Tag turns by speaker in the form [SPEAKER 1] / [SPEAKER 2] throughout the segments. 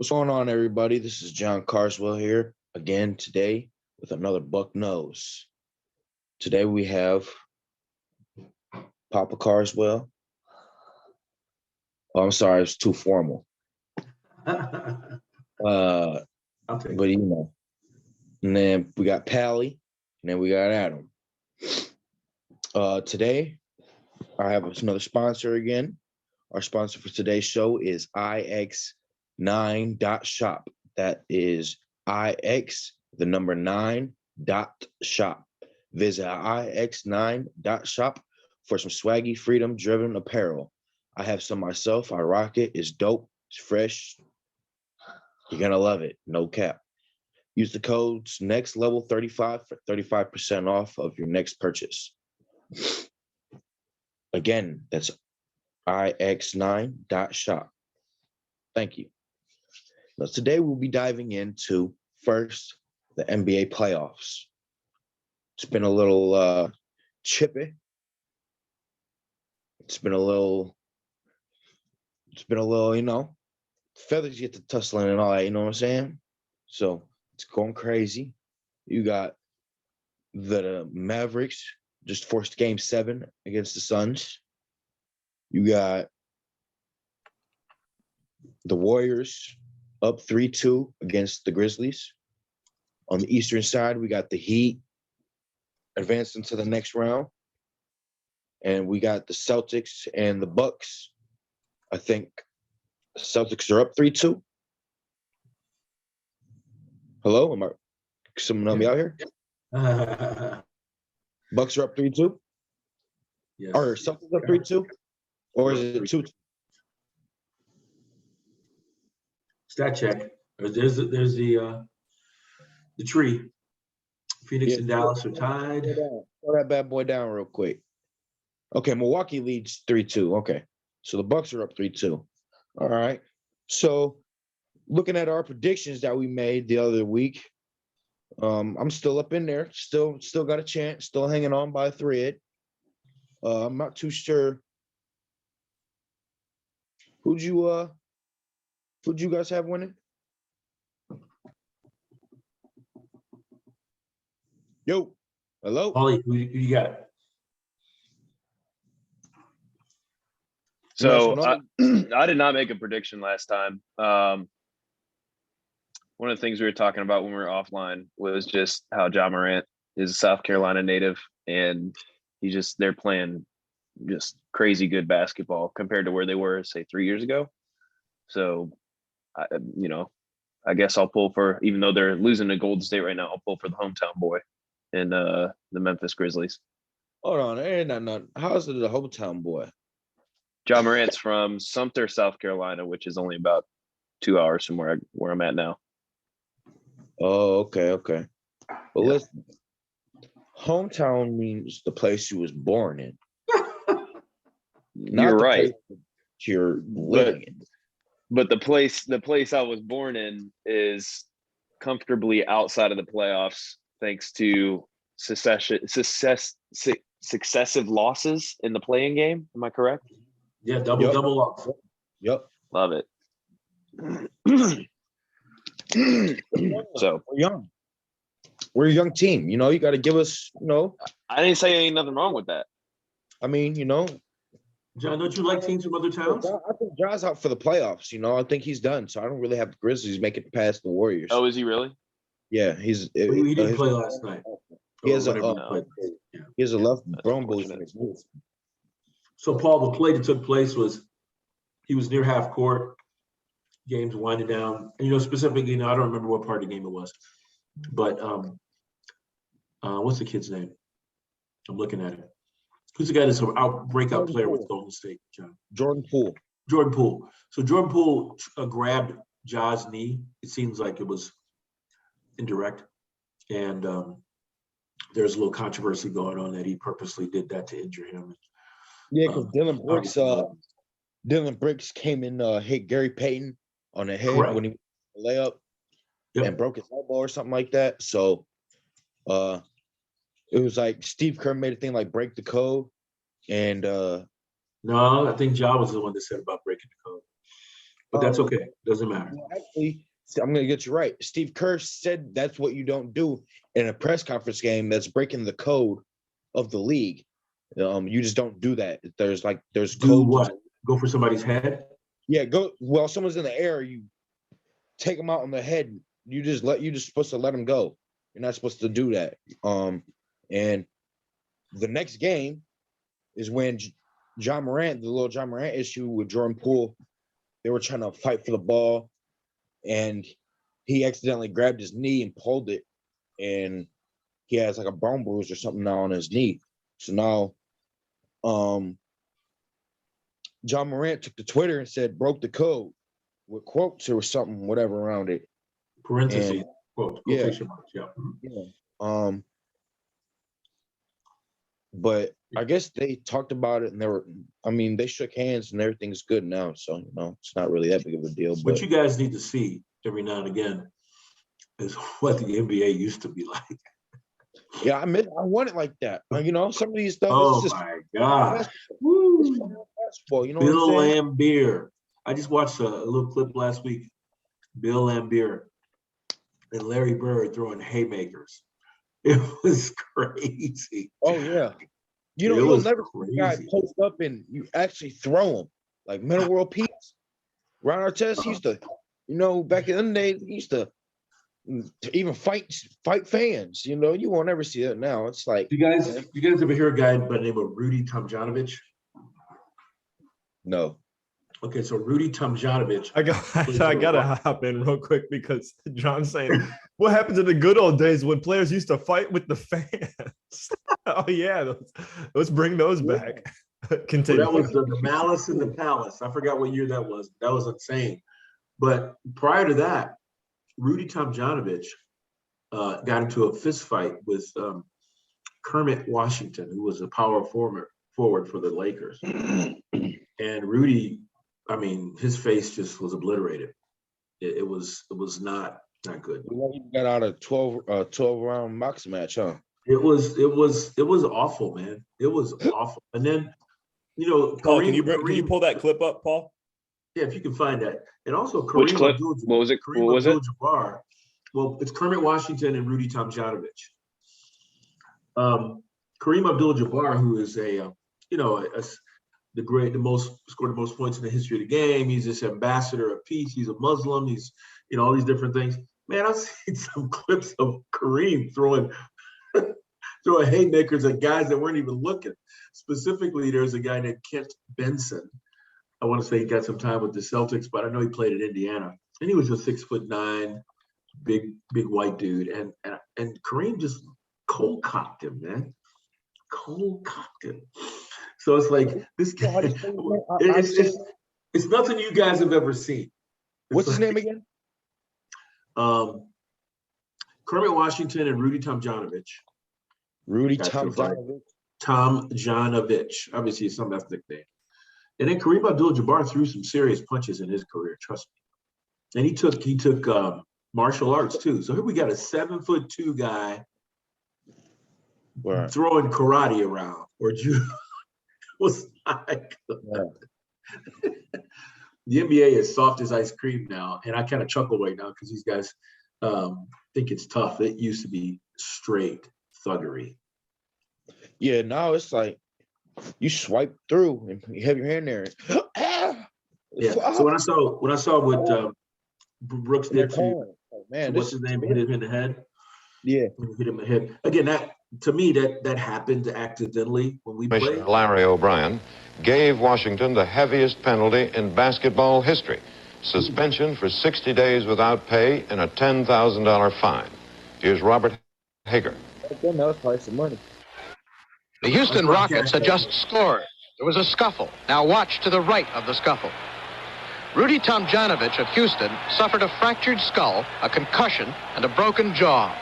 [SPEAKER 1] What's going on, everybody? This is John Carswell here again today with another Buck Nose. Today we have Papa Carswell. Oh, I'm sorry, it's too formal.
[SPEAKER 2] I'll take
[SPEAKER 1] But you know, and then we got Pally, and then we got Adam. Today I have another sponsor again. Our sponsor for today's show is ix9.shop. That is ix, the number 9.shop. Visit ix9.shop for some swaggy, freedom-driven apparel. I have some myself. I rock it. It's dope. It's fresh. You're going to love it. No cap. Use the codes NEXTLEVEL35 for 35% off of your next purchase. Again, that's ix9.shop. Thank you. Now, today we'll be diving into first the NBA playoffs. It's been a little chippy. It's been a little, feathers get to tussling and all that, you know what I'm saying? So it's going crazy. You got the Mavericks just forced game 7 against the Suns. You got the Warriors up 3-2 against the Grizzlies. On the Eastern side, we got the Heat advancing to the next round. And we got the Celtics and the Bucks. I think the Celtics are up 3-2. Hello? Am I someone help me out here? Bucks are up 3-2?
[SPEAKER 2] Yes.
[SPEAKER 1] Or Celtics up 3-2? Or is it 2-2?
[SPEAKER 2] Stat check. There's the tree. Phoenix and Dallas are tied.
[SPEAKER 1] Throw that bad boy down real quick. Okay, Milwaukee leads 3-2. Okay, so the Bucks are up 3-2. All right. So looking at our predictions that we made the other week, I'm still up in there. Still got a chance. Still hanging on by a thread. I'm not too sure. Who'd you guys have winning? Yo, hello.
[SPEAKER 2] Paulie, who you got?
[SPEAKER 3] So I did not make a prediction last time. One of the things we were talking about when we were offline was just how Ja Morant is a South Carolina native, and they're playing just crazy good basketball compared to where they were, say, 3 years ago. So, I guess I'll pull for, even though they're losing to Golden State right now, I'll pull for the hometown boy in the Memphis Grizzlies.
[SPEAKER 1] Hold on, ain't not. How's it the hometown boy?
[SPEAKER 3] Ja Morant's from Sumter, South Carolina, which is only about 2 hours from where I'm at now.
[SPEAKER 1] Oh, okay. Well, listen, hometown means the place you was born in.
[SPEAKER 3] You're right.
[SPEAKER 1] You're living in.
[SPEAKER 3] But the place I was born in is comfortably outside of the playoffs thanks to successive losses in the playing game. Am I correct?
[SPEAKER 2] Yeah, double loss.
[SPEAKER 1] Yep.
[SPEAKER 3] Love it. So
[SPEAKER 1] we're young. We're a young team. You got to give us,
[SPEAKER 3] I didn't say ain't nothing wrong with that.
[SPEAKER 1] I mean,
[SPEAKER 2] John, don't you like teams from other towns?
[SPEAKER 1] I think John's out for the playoffs. I think he's done. So I don't really have the Grizzlies make it past the Warriors.
[SPEAKER 3] Oh, is he really?
[SPEAKER 1] Yeah,
[SPEAKER 2] he didn't play last night.
[SPEAKER 1] He has a left bone.
[SPEAKER 2] So, Paul, the play that took place was he was near half court, game's winding down. And, specifically, I don't remember what part of the game it was. But what's the kid's name? I'm looking at it. Who's the guy that's an breakout player with Golden State, John?
[SPEAKER 1] Jordan Poole.
[SPEAKER 2] So Jordan Poole grabbed Ja's knee. It seems like it was indirect. And there's a little controversy going on that he purposely did that to injure him.
[SPEAKER 1] Yeah, because Dylan Brooks came in, hit Gary Payton on the head when he layup and broke his elbow or something like that. So it was like Steve Kerr made a thing like break the code. And
[SPEAKER 2] no, I think Ja was the one that said about breaking the code. but that's okay. Doesn't matter.
[SPEAKER 1] Well, actually, I'm going to get you right. Steve Kerr said that's what you don't do in a press conference game. That's breaking the code of the league. You just don't do that. There's
[SPEAKER 2] Do
[SPEAKER 1] codes.
[SPEAKER 2] what? Go for somebody's head?
[SPEAKER 1] Yeah, go. Well, someone's in the air, you take them out on the head. You just supposed to let them go. You're not supposed to do that. And the next game is when John Morant, the little John Morant issue with Jordan Poole, they were trying to fight for the ball, and he accidentally grabbed his knee and pulled it, and he has like a bone bruise or something now on his knee. So now, John Morant took to Twitter and said broke the code with quotes or something, whatever around it.
[SPEAKER 2] Parentheses, quote,
[SPEAKER 1] Yeah.
[SPEAKER 2] quotation marks, yeah.
[SPEAKER 1] Yeah. But I guess they talked about it and they shook hands and everything's good now. So, it's not really that big of a deal.
[SPEAKER 2] What you guys need to see every now and again is what the NBA used to be like.
[SPEAKER 1] Yeah, I want it like that. Some of these stuff.
[SPEAKER 2] Oh
[SPEAKER 1] it's just
[SPEAKER 2] my God.
[SPEAKER 1] basketball, you know
[SPEAKER 2] Bill
[SPEAKER 1] what I'm saying?
[SPEAKER 2] Lambier. I just watched a little clip last week. Bill Lambier and Larry Bird throwing haymakers. It was crazy.
[SPEAKER 1] Oh yeah. You'll never see a guy post up and you actually throw him. Like Middle World Peace. Ron Artest used to, back in the day, he used to even fight fans. You won't ever see that now. It's like
[SPEAKER 2] you guys ever hear a guy by the name of Rudy Tomjanovich?
[SPEAKER 1] No.
[SPEAKER 2] Okay, so Rudy Tomjanovich.
[SPEAKER 4] I gotta hop in real quick because John's saying, what happened to the good old days when players used to fight with the fans? Oh yeah, let's bring those back. Continue.
[SPEAKER 2] Well, that was the Malice in the Palace. I forgot what year that was. That was insane. But prior to that, Rudy Tomjanovich got into a fist fight with Kermit Washington, who was a power forward for the Lakers. And Rudy, his face just was obliterated. It was not good.
[SPEAKER 1] You got out a 12 round boxing match, huh?
[SPEAKER 2] It was awful, man. It was awful. And then,
[SPEAKER 5] Paul, can you pull that clip up, Paul?
[SPEAKER 2] Yeah, if you can find that. And also Kareem
[SPEAKER 3] Which clip? What was it?
[SPEAKER 2] Kareem
[SPEAKER 3] What was it?
[SPEAKER 2] Abdul-Jabbar. Well, it's Kermit Washington and Rudy Tomjanovich. Kareem Abdul-Jabbar, who is scored the most points in the history of the game. He's this ambassador of peace. He's a Muslim. He's, all these different things. Man, I've seen some clips of Kareem throwing haymakers at guys that weren't even looking. Specifically, there's a guy named Kent Benson. I want to say he got some time with the Celtics, but I know he played at Indiana. And he was a 6'9", big white dude. And Kareem just cold cocked him, man. Cold cocked him. So it's like this guy. It's nothing you guys have ever seen.
[SPEAKER 1] What's his name again?
[SPEAKER 2] Kermit Washington and Rudy Tomjanovich.
[SPEAKER 1] Rudy Tomjanovich.
[SPEAKER 2] Tomjanovich. Obviously, it's some ethnic name. And then Kareem Abdul-Jabbar threw some serious punches in his career, trust me. And he took martial arts too. So here we got a 7'2" guy throwing karate around or judo. Was like the NBA is soft as ice cream now, and I kind of chuckle right now because these guys think it's tough. It used to be straight thuggery.
[SPEAKER 1] Yeah, now it's like you swipe through and you have your hand there.
[SPEAKER 2] Yeah. So when I saw what Brooks did to what's his name, hit him in the head.
[SPEAKER 1] Yeah,
[SPEAKER 2] hit him in the head again. That to me that happened accidentally when we played.
[SPEAKER 6] Larry O'Brien gave Washington the heaviest penalty in basketball history: suspension for 60 days without pay and a $10,000 fine. Here's Robert Hager.
[SPEAKER 1] That was probably some money.
[SPEAKER 7] The Houston Rockets had just scored. There was a scuffle. Now watch to the right of the scuffle. Rudy Tomjanovich of Houston suffered a fractured skull, a concussion, and a broken jaw.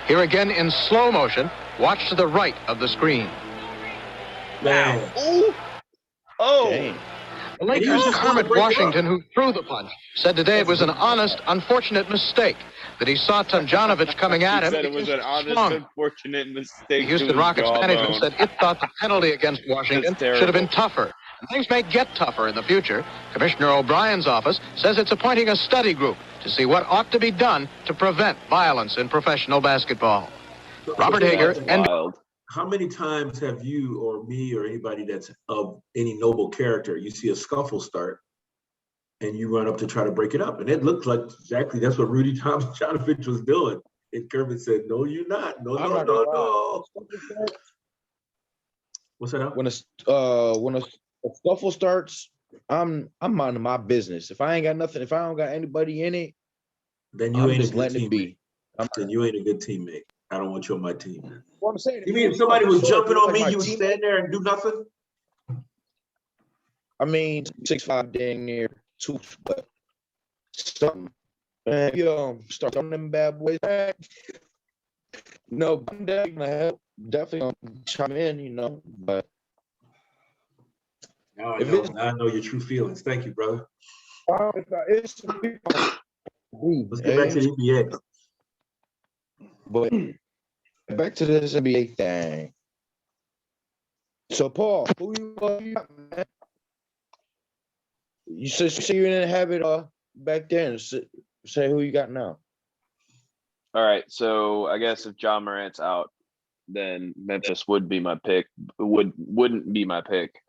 [SPEAKER 7] Here again in slow motion, watch to the right of the screen.
[SPEAKER 2] Man.
[SPEAKER 3] Oh.
[SPEAKER 1] Dang.
[SPEAKER 7] The Lakers' Kermit Washington, who threw the punch, said today it was an honest, unfortunate mistake that he saw Tomjanovich coming at him.
[SPEAKER 3] He said it was an honest, unfortunate mistake.
[SPEAKER 7] The Houston Rockets management said it thought the penalty against Washington should have been tougher, And things may get tougher in the future. Commissioner O'Brien's office says it's appointing a study group to see what ought to be done to prevent violence in professional basketball. Robert Hager and
[SPEAKER 2] how many times have you or me or anybody that's of any noble character, you see a scuffle start and you run up to try to break it up? And it looks like exactly that's what Rudy Tomjanovich was doing. And Kermit said, "No, you're not. No, no, no, no." What's that?
[SPEAKER 1] When a scuffle starts, I'm minding my business. If I ain't got nothing, if I don't got anybody in it,
[SPEAKER 2] then you
[SPEAKER 1] I'm
[SPEAKER 2] ain't
[SPEAKER 1] just
[SPEAKER 2] a good
[SPEAKER 1] letting it
[SPEAKER 2] teammate.
[SPEAKER 1] be.
[SPEAKER 2] Then you ain't a good teammate. I don't want you on my team.
[SPEAKER 1] What I'm saying,
[SPEAKER 2] You mean if somebody was jumping on me,
[SPEAKER 1] my
[SPEAKER 2] you would stand there and do nothing?
[SPEAKER 1] I mean, 6'5", dang near 2, but something. Man, you start throwing them bad boys back. No, I'm definitely gonna help. Definitely gonna chime in, you know. But
[SPEAKER 2] Now I know your true feelings. Thank you, brother.
[SPEAKER 1] Let's
[SPEAKER 2] get back to the NBA.
[SPEAKER 1] But back to this NBA thing. So, Paul, who you got, man? You said you didn't have it back then. Say who you got now.
[SPEAKER 3] All right, so I guess if John Morant's out, then Memphis would be my pick. Wouldn't be my pick.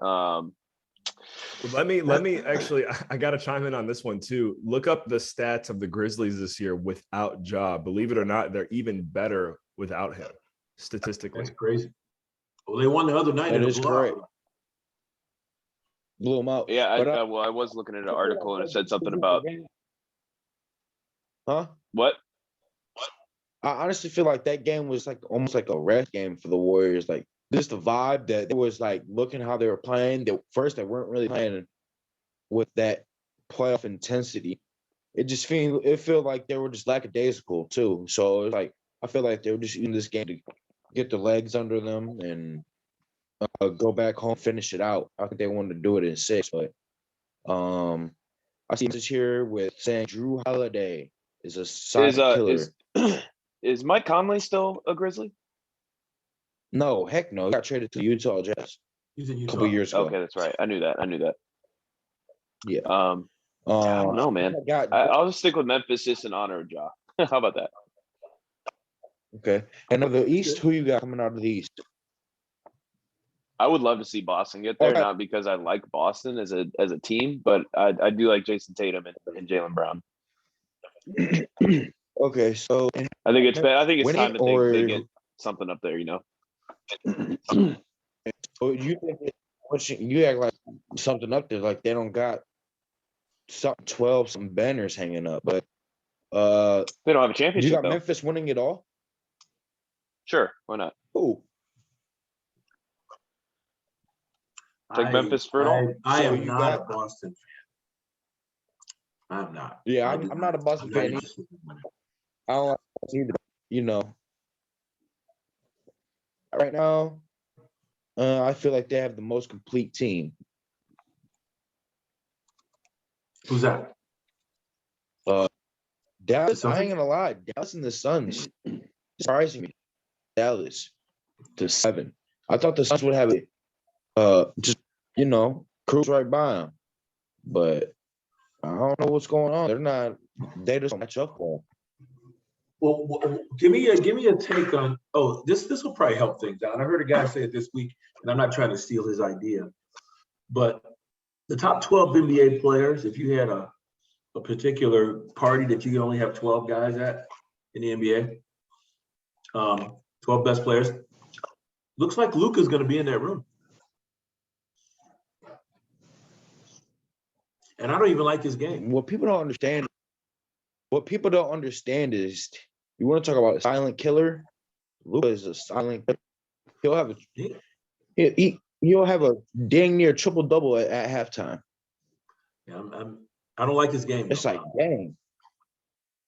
[SPEAKER 4] Let me actually, I got to chime in on this one too. Look up the stats of the Grizzlies this year without Ja. Believe it or not, they're even better without him statistically.
[SPEAKER 2] That's crazy. Well, they won the other night.
[SPEAKER 1] That is correct. Blew them out.
[SPEAKER 3] Yeah, I was looking at an article and it said something about.
[SPEAKER 1] Huh?
[SPEAKER 3] What?
[SPEAKER 1] I honestly feel like that game was like almost like a rest game for the Warriors. Like just the vibe that it was like looking how they were playing. They weren't really playing with that playoff intensity. It felt like they were just lackadaisical too. So it was like I feel like they were just using this game to get the legs under them and go back home, finish it out. I think they wanted to do it in 6, but I see a message here with saying Drew Holiday is a silent killer.
[SPEAKER 3] Is Mike Conley still a Grizzly?
[SPEAKER 1] No, heck no. He got traded to Utah Jazz
[SPEAKER 2] He's in Utah.
[SPEAKER 1] a couple years ago.
[SPEAKER 3] Okay, that's right. I knew that.
[SPEAKER 1] Yeah.
[SPEAKER 3] I don't know, man. I'll just stick with Memphis just in honor of Ja. How about that?
[SPEAKER 1] Okay. And of the East, who you got coming out of the East?
[SPEAKER 3] I would love to see Boston get there, not because I like Boston as a team, but I do like Jason Tatum and Jaylen Brown.
[SPEAKER 1] Okay, so
[SPEAKER 3] I think it's time to they get something up there, you know.
[SPEAKER 1] So you think you act like something up there, like they don't got some banners hanging up, but
[SPEAKER 3] they don't have a championship.
[SPEAKER 1] You got Memphis winning it all?
[SPEAKER 3] Sure, why not?
[SPEAKER 1] Ooh.
[SPEAKER 3] Take Memphis for it all.
[SPEAKER 2] I am not a Boston fan. I'm not.
[SPEAKER 1] Yeah, I'm not a Boston fan either. I don't like Boston either. You know, right now, I feel like they have the most complete team.
[SPEAKER 2] Who's that?
[SPEAKER 1] Dallas. I ain't gonna lie. Dallas and the Suns surprising me. Dallas to 7. I thought the Suns would have it. Just cruise right by them, but I don't know what's going on. They just don't match up for them.
[SPEAKER 2] Well, give me a take on. Oh, this will probably help things out. I heard a guy say it this week, and I'm not trying to steal his idea, but the top 12 NBA players, if you had a particular party that you can only have 12 guys at in the NBA, 12 best players, looks like Luka's going to be in that room. And I don't even like his game.
[SPEAKER 1] What people don't understand is you want to talk about a silent killer. Luka is a silent killer. He'll have a dang near triple double at halftime.
[SPEAKER 2] Yeah, I don't like his game.
[SPEAKER 1] It's like dang.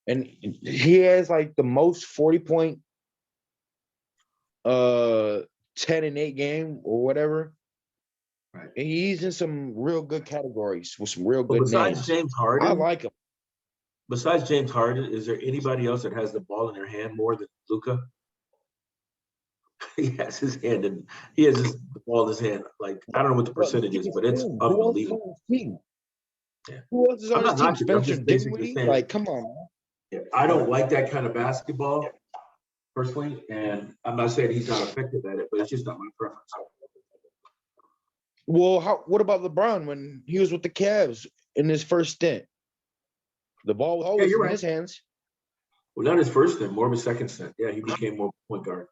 [SPEAKER 1] And he has like the most 40-point 10-8 game or whatever.
[SPEAKER 2] Right.
[SPEAKER 1] And he's in some real good categories with some real good
[SPEAKER 2] besides
[SPEAKER 1] names.
[SPEAKER 2] James Harden,
[SPEAKER 1] I like him.
[SPEAKER 2] Besides James Harden, is there anybody else that has the ball in their hand more than Luka? He has his hand in. He has the ball in his hand. Like I don't know what the percentage is, but it's unbelievable. Yeah.
[SPEAKER 1] Who else is
[SPEAKER 2] I'm
[SPEAKER 1] on his
[SPEAKER 2] not
[SPEAKER 1] team?
[SPEAKER 2] knocking it. I'm
[SPEAKER 1] Spencer
[SPEAKER 2] just basically
[SPEAKER 1] Dinwiddie?
[SPEAKER 2] saying.
[SPEAKER 1] Like, come on, man.
[SPEAKER 2] Yeah, I don't like that kind of basketball personally, and I'm not saying he's not effective at it, but it's just not my preference.
[SPEAKER 1] Well, what about LeBron when he was with the Cavs in his first stint? The ball was always
[SPEAKER 2] you're
[SPEAKER 1] in
[SPEAKER 2] right.
[SPEAKER 1] his hands.
[SPEAKER 2] Well, not his first stint, more of a second stint. Yeah, he became more point guard.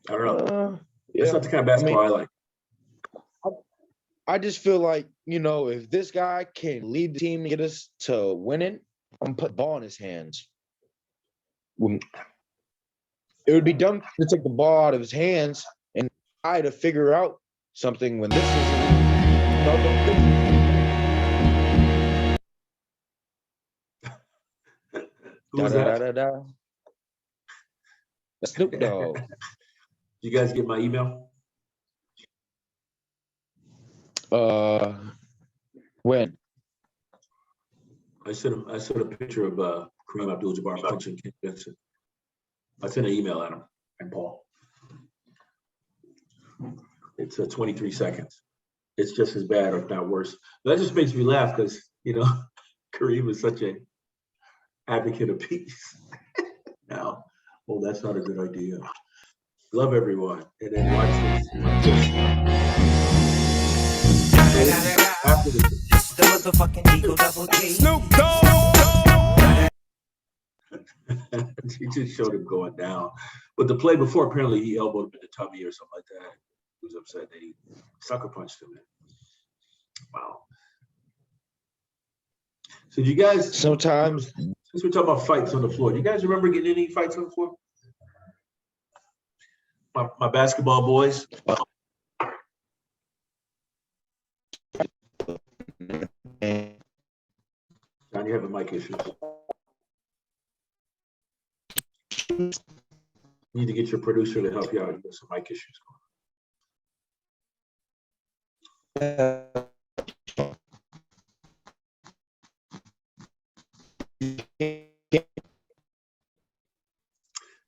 [SPEAKER 2] I don't know.
[SPEAKER 1] Yeah.
[SPEAKER 2] That's not the kind of basketball I like.
[SPEAKER 1] I just feel like, if this guy can lead the team and get us to winning, I'm gonna put the ball in his hands. It would be dumb to take the ball out of his hands and try to figure out something when this is
[SPEAKER 2] Who's that?
[SPEAKER 1] That's Snoop Dogg.
[SPEAKER 2] You guys get my email?
[SPEAKER 1] When?
[SPEAKER 2] I sent a picture of Kareem Abdul-Jabbar punching Ken Vincent. I sent an email at him and Paul. It's 23 seconds. It's just as bad, or if not worse. That just makes me laugh because Kareem was such an advocate of peace. Now, that's not a good idea. Love everyone, and then watch this. After this.
[SPEAKER 8] The motherfucking Eagle Double G.
[SPEAKER 5] Snoop Dogg.
[SPEAKER 2] He just showed him going down. But the play before, apparently he elbowed him in the tummy or something like that. He was upset that he sucker punched him. Wow. So do you guys,
[SPEAKER 1] sometimes,
[SPEAKER 2] since we're talking about fights on the floor, do you guys remember getting any fights on the floor? My basketball boys. John, you have a mic issue. You need to get your producer to help you out. You have some mic issues going.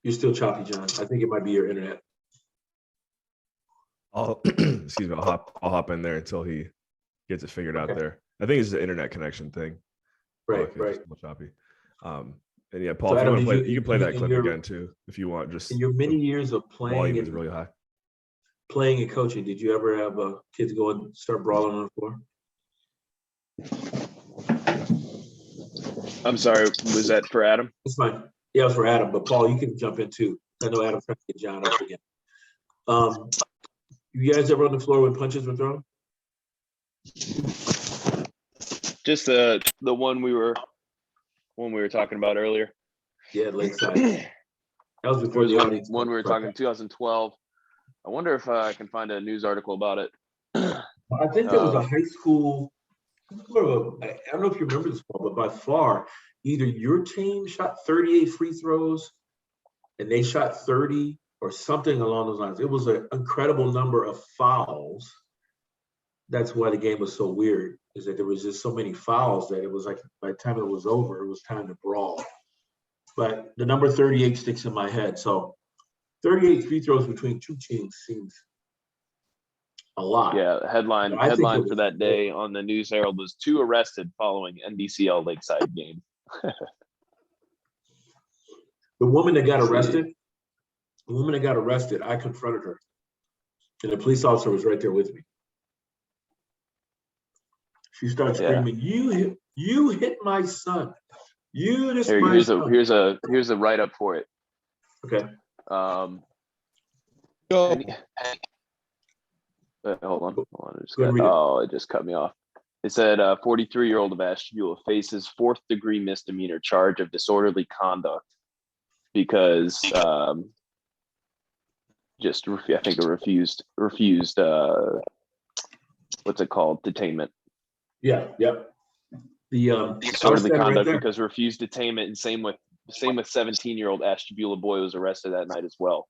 [SPEAKER 2] You're still choppy, John. I think it might be your internet.
[SPEAKER 4] Excuse me. I'll hop in there until he gets it figured out there. I think it's the internet connection thing.
[SPEAKER 2] Right.
[SPEAKER 4] Choppy. And yeah, Paul,
[SPEAKER 2] So
[SPEAKER 4] if
[SPEAKER 2] Adam,
[SPEAKER 4] you want to play, you can play that clip
[SPEAKER 2] your,
[SPEAKER 4] again too, if you want. Just
[SPEAKER 2] in your many years of
[SPEAKER 4] volume is really high.
[SPEAKER 2] Playing and coaching, did you ever have kids go and start brawling on the floor?
[SPEAKER 3] I'm sorry, was that for Adam?
[SPEAKER 2] That's fine. Yeah, it was for Adam, but Paul, you can jump in too. I know Adam's trying to get John up again. You guys ever on the floor when punches were thrown?
[SPEAKER 3] Just the one we were talking about earlier.
[SPEAKER 2] Yeah, Lakeside. That was before the audience.
[SPEAKER 3] One we were talking 2012. I wonder if I can find a news article about it.
[SPEAKER 2] I think there was a high school. I don't know if you remember this, Paul, but by far, either your team shot 38 free throws and they shot 30 or something along those lines. It was an incredible number of fouls. That's why the game was so weird, is that there was just so many fouls that it was like by the time it was over, it was time to brawl. But the number 38 sticks in my head. So 38 free throws between two teams seems a lot.
[SPEAKER 3] Yeah, headline for that day on the News Herald was 2 arrested following NBCL Lakeside game.
[SPEAKER 2] The woman that got arrested, I confronted her. And the police officer was right there with me. She started screaming, "You hit my son. Here's
[SPEAKER 3] a write-up for it.
[SPEAKER 2] Okay.
[SPEAKER 3] Hold on. It just cut me off. It said 43-year-old of Ashtabula faces 4th-degree misdemeanor charge of disorderly conduct because I think a refused what's it called? Detainment.
[SPEAKER 2] Yeah. The
[SPEAKER 3] disorderly conduct because refused detainment, and same with 17-year-old Ashtabula boy was arrested that night as well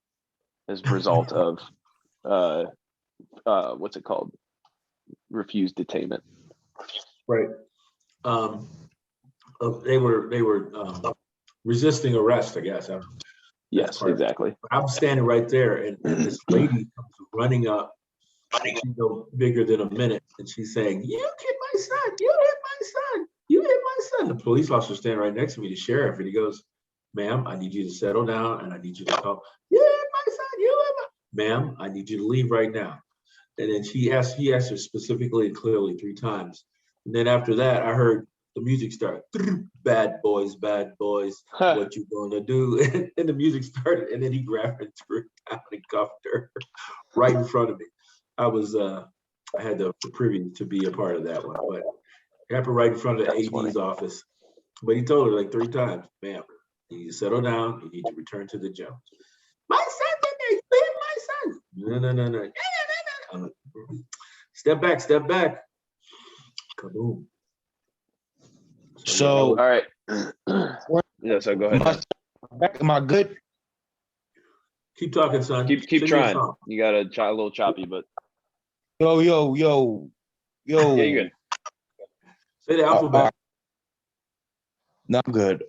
[SPEAKER 3] as a result of what's it called? Refused detainment.
[SPEAKER 2] Right. They were resisting arrest, I guess.
[SPEAKER 3] Yes, exactly.
[SPEAKER 2] I'm standing right there, and this lady comes running up. She's no bigger than a minute, and she's saying, "You hit my son! You hit my son! You hit my son!" The police officer standing right next to me, the sheriff, and he goes, "Ma'am, I need you to settle down, and I need you to call. You hit my son! You hit my ma'am, I need you to leave right now." And then he asked her specifically and clearly 3 times. And then after that, I heard the music start. Bad boys, what you gonna do? And the music started, and then he grabbed her and threw her down and cuffed her right in front of me. I had the privilege to be a part of that one, but it happened right in front of the AD's office. But he told her like 3 times, "Ma'am, you need to settle down. You need to return to the jail." "My son did this. You hit my son." No. Step back. Kaboom.
[SPEAKER 1] So,
[SPEAKER 3] All right. Yeah, so go ahead.
[SPEAKER 1] am I good?
[SPEAKER 2] Keep talking, son.
[SPEAKER 3] Keep trying. You got a little choppy, but
[SPEAKER 1] Yo.
[SPEAKER 3] yeah, you're good.
[SPEAKER 2] Say the alphabet.
[SPEAKER 1] No, I'm good.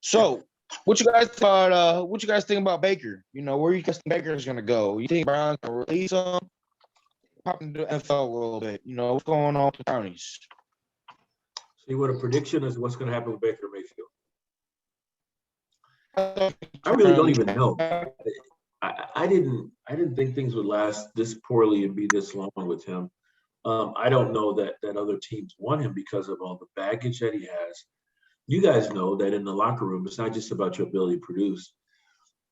[SPEAKER 1] So what you guys thought? What you guys think about Baker? You know, where you guys think Baker's gonna go? You think Brown's gonna release him? Pop into the NFL a little bit. You know, what's going on with the counties?
[SPEAKER 2] See what a prediction is. What's going to happen with Baker Mayfield? I really don't even know. I didn't think things would last this poorly and be this long with him. I don't know that other teams want him because of all the baggage that he has. You guys know that in the locker room, it's not just about your ability to produce.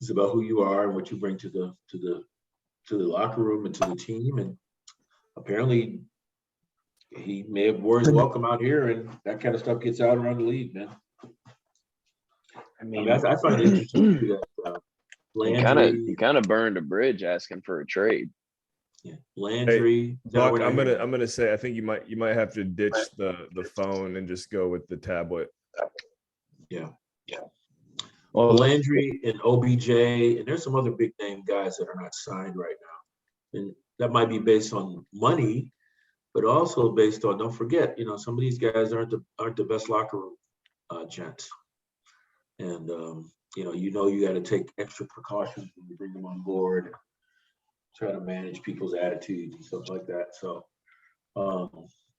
[SPEAKER 2] It's about who you are and what you bring to the locker room and to the team. And apparently, he may have wore his welcome out here, and that kind of stuff gets out around the league, man. I mean, I find it interesting too that Landry,
[SPEAKER 3] he kind of burned a bridge asking for a trade.
[SPEAKER 2] Yeah, Landry.
[SPEAKER 4] Hey, Buck, I'm gonna say I think you might have to ditch the phone and just go with the tablet.
[SPEAKER 2] Yeah. Well, Landry and OBJ, and there's some other big name guys that are not signed right now, and that might be based on money, but also based on, don't forget, you know, some of these guys aren't the best locker room gents, and you got to take extra precautions when you bring them on board, try to manage people's attitudes and stuff like that. So,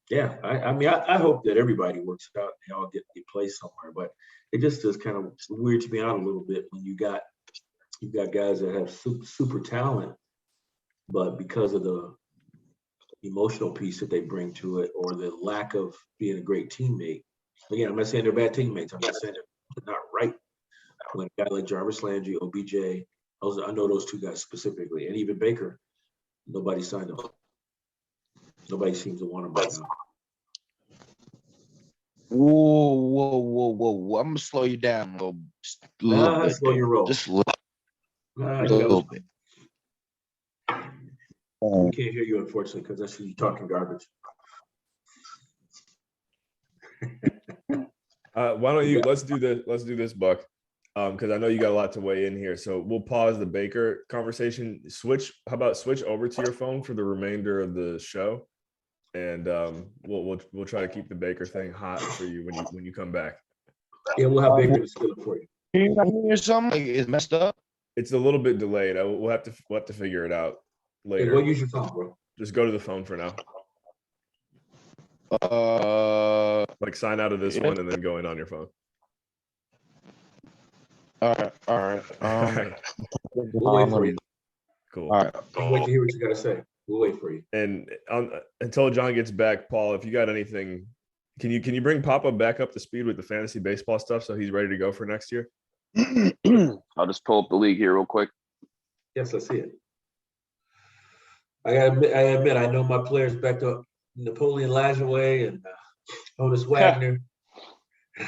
[SPEAKER 2] yeah, I mean, I hope that everybody works out and they all get a place somewhere, but it just is kind of weird to me out a little bit when you got guys that have super talent, but because of the emotional piece that they bring to it or the lack of being a great teammate. Again, I'm not saying they're bad teammates. I'm just saying they're not right. When a guy like Jarvis Landry, OBJ, I know those 2 guys specifically, and even Baker, nobody signed them. Nobody seems to want them right now.
[SPEAKER 1] Whoa. I'm gonna slow you down a little bit.
[SPEAKER 2] Slow your roll.
[SPEAKER 1] Just a little bit.
[SPEAKER 2] We can't hear you, unfortunately, because I see you talking garbage.
[SPEAKER 4] Why don't you let's do this, Buck. Because I know you got a lot to weigh in here. So we'll pause the Baker conversation. How about switch over to your phone for the remainder of the show? And we'll try to keep the Baker thing hot for you when you come back.
[SPEAKER 2] Yeah, we'll have Baker to steal it for you.
[SPEAKER 1] Can you hear something? It's messed up.
[SPEAKER 4] It's a little bit delayed. We'll have to figure it out later.
[SPEAKER 2] Hey, go use your phone, bro.
[SPEAKER 4] Just go to the phone for now. Like sign out of this one and then go in on your phone.
[SPEAKER 1] All right.
[SPEAKER 2] We'll wait for you.
[SPEAKER 4] Cool.
[SPEAKER 1] All right.
[SPEAKER 2] I'll wait to hear what you got to say. We'll wait for you.
[SPEAKER 4] And until John gets back, Paul, if you got anything, can you bring Papa back up to speed with the fantasy baseball stuff so he's ready to go for next year?
[SPEAKER 3] I'll just pull up the league here real quick.
[SPEAKER 2] Yes, I see it. I admit, I know my players backed up Napoleon Lajoie and Honus Wagner.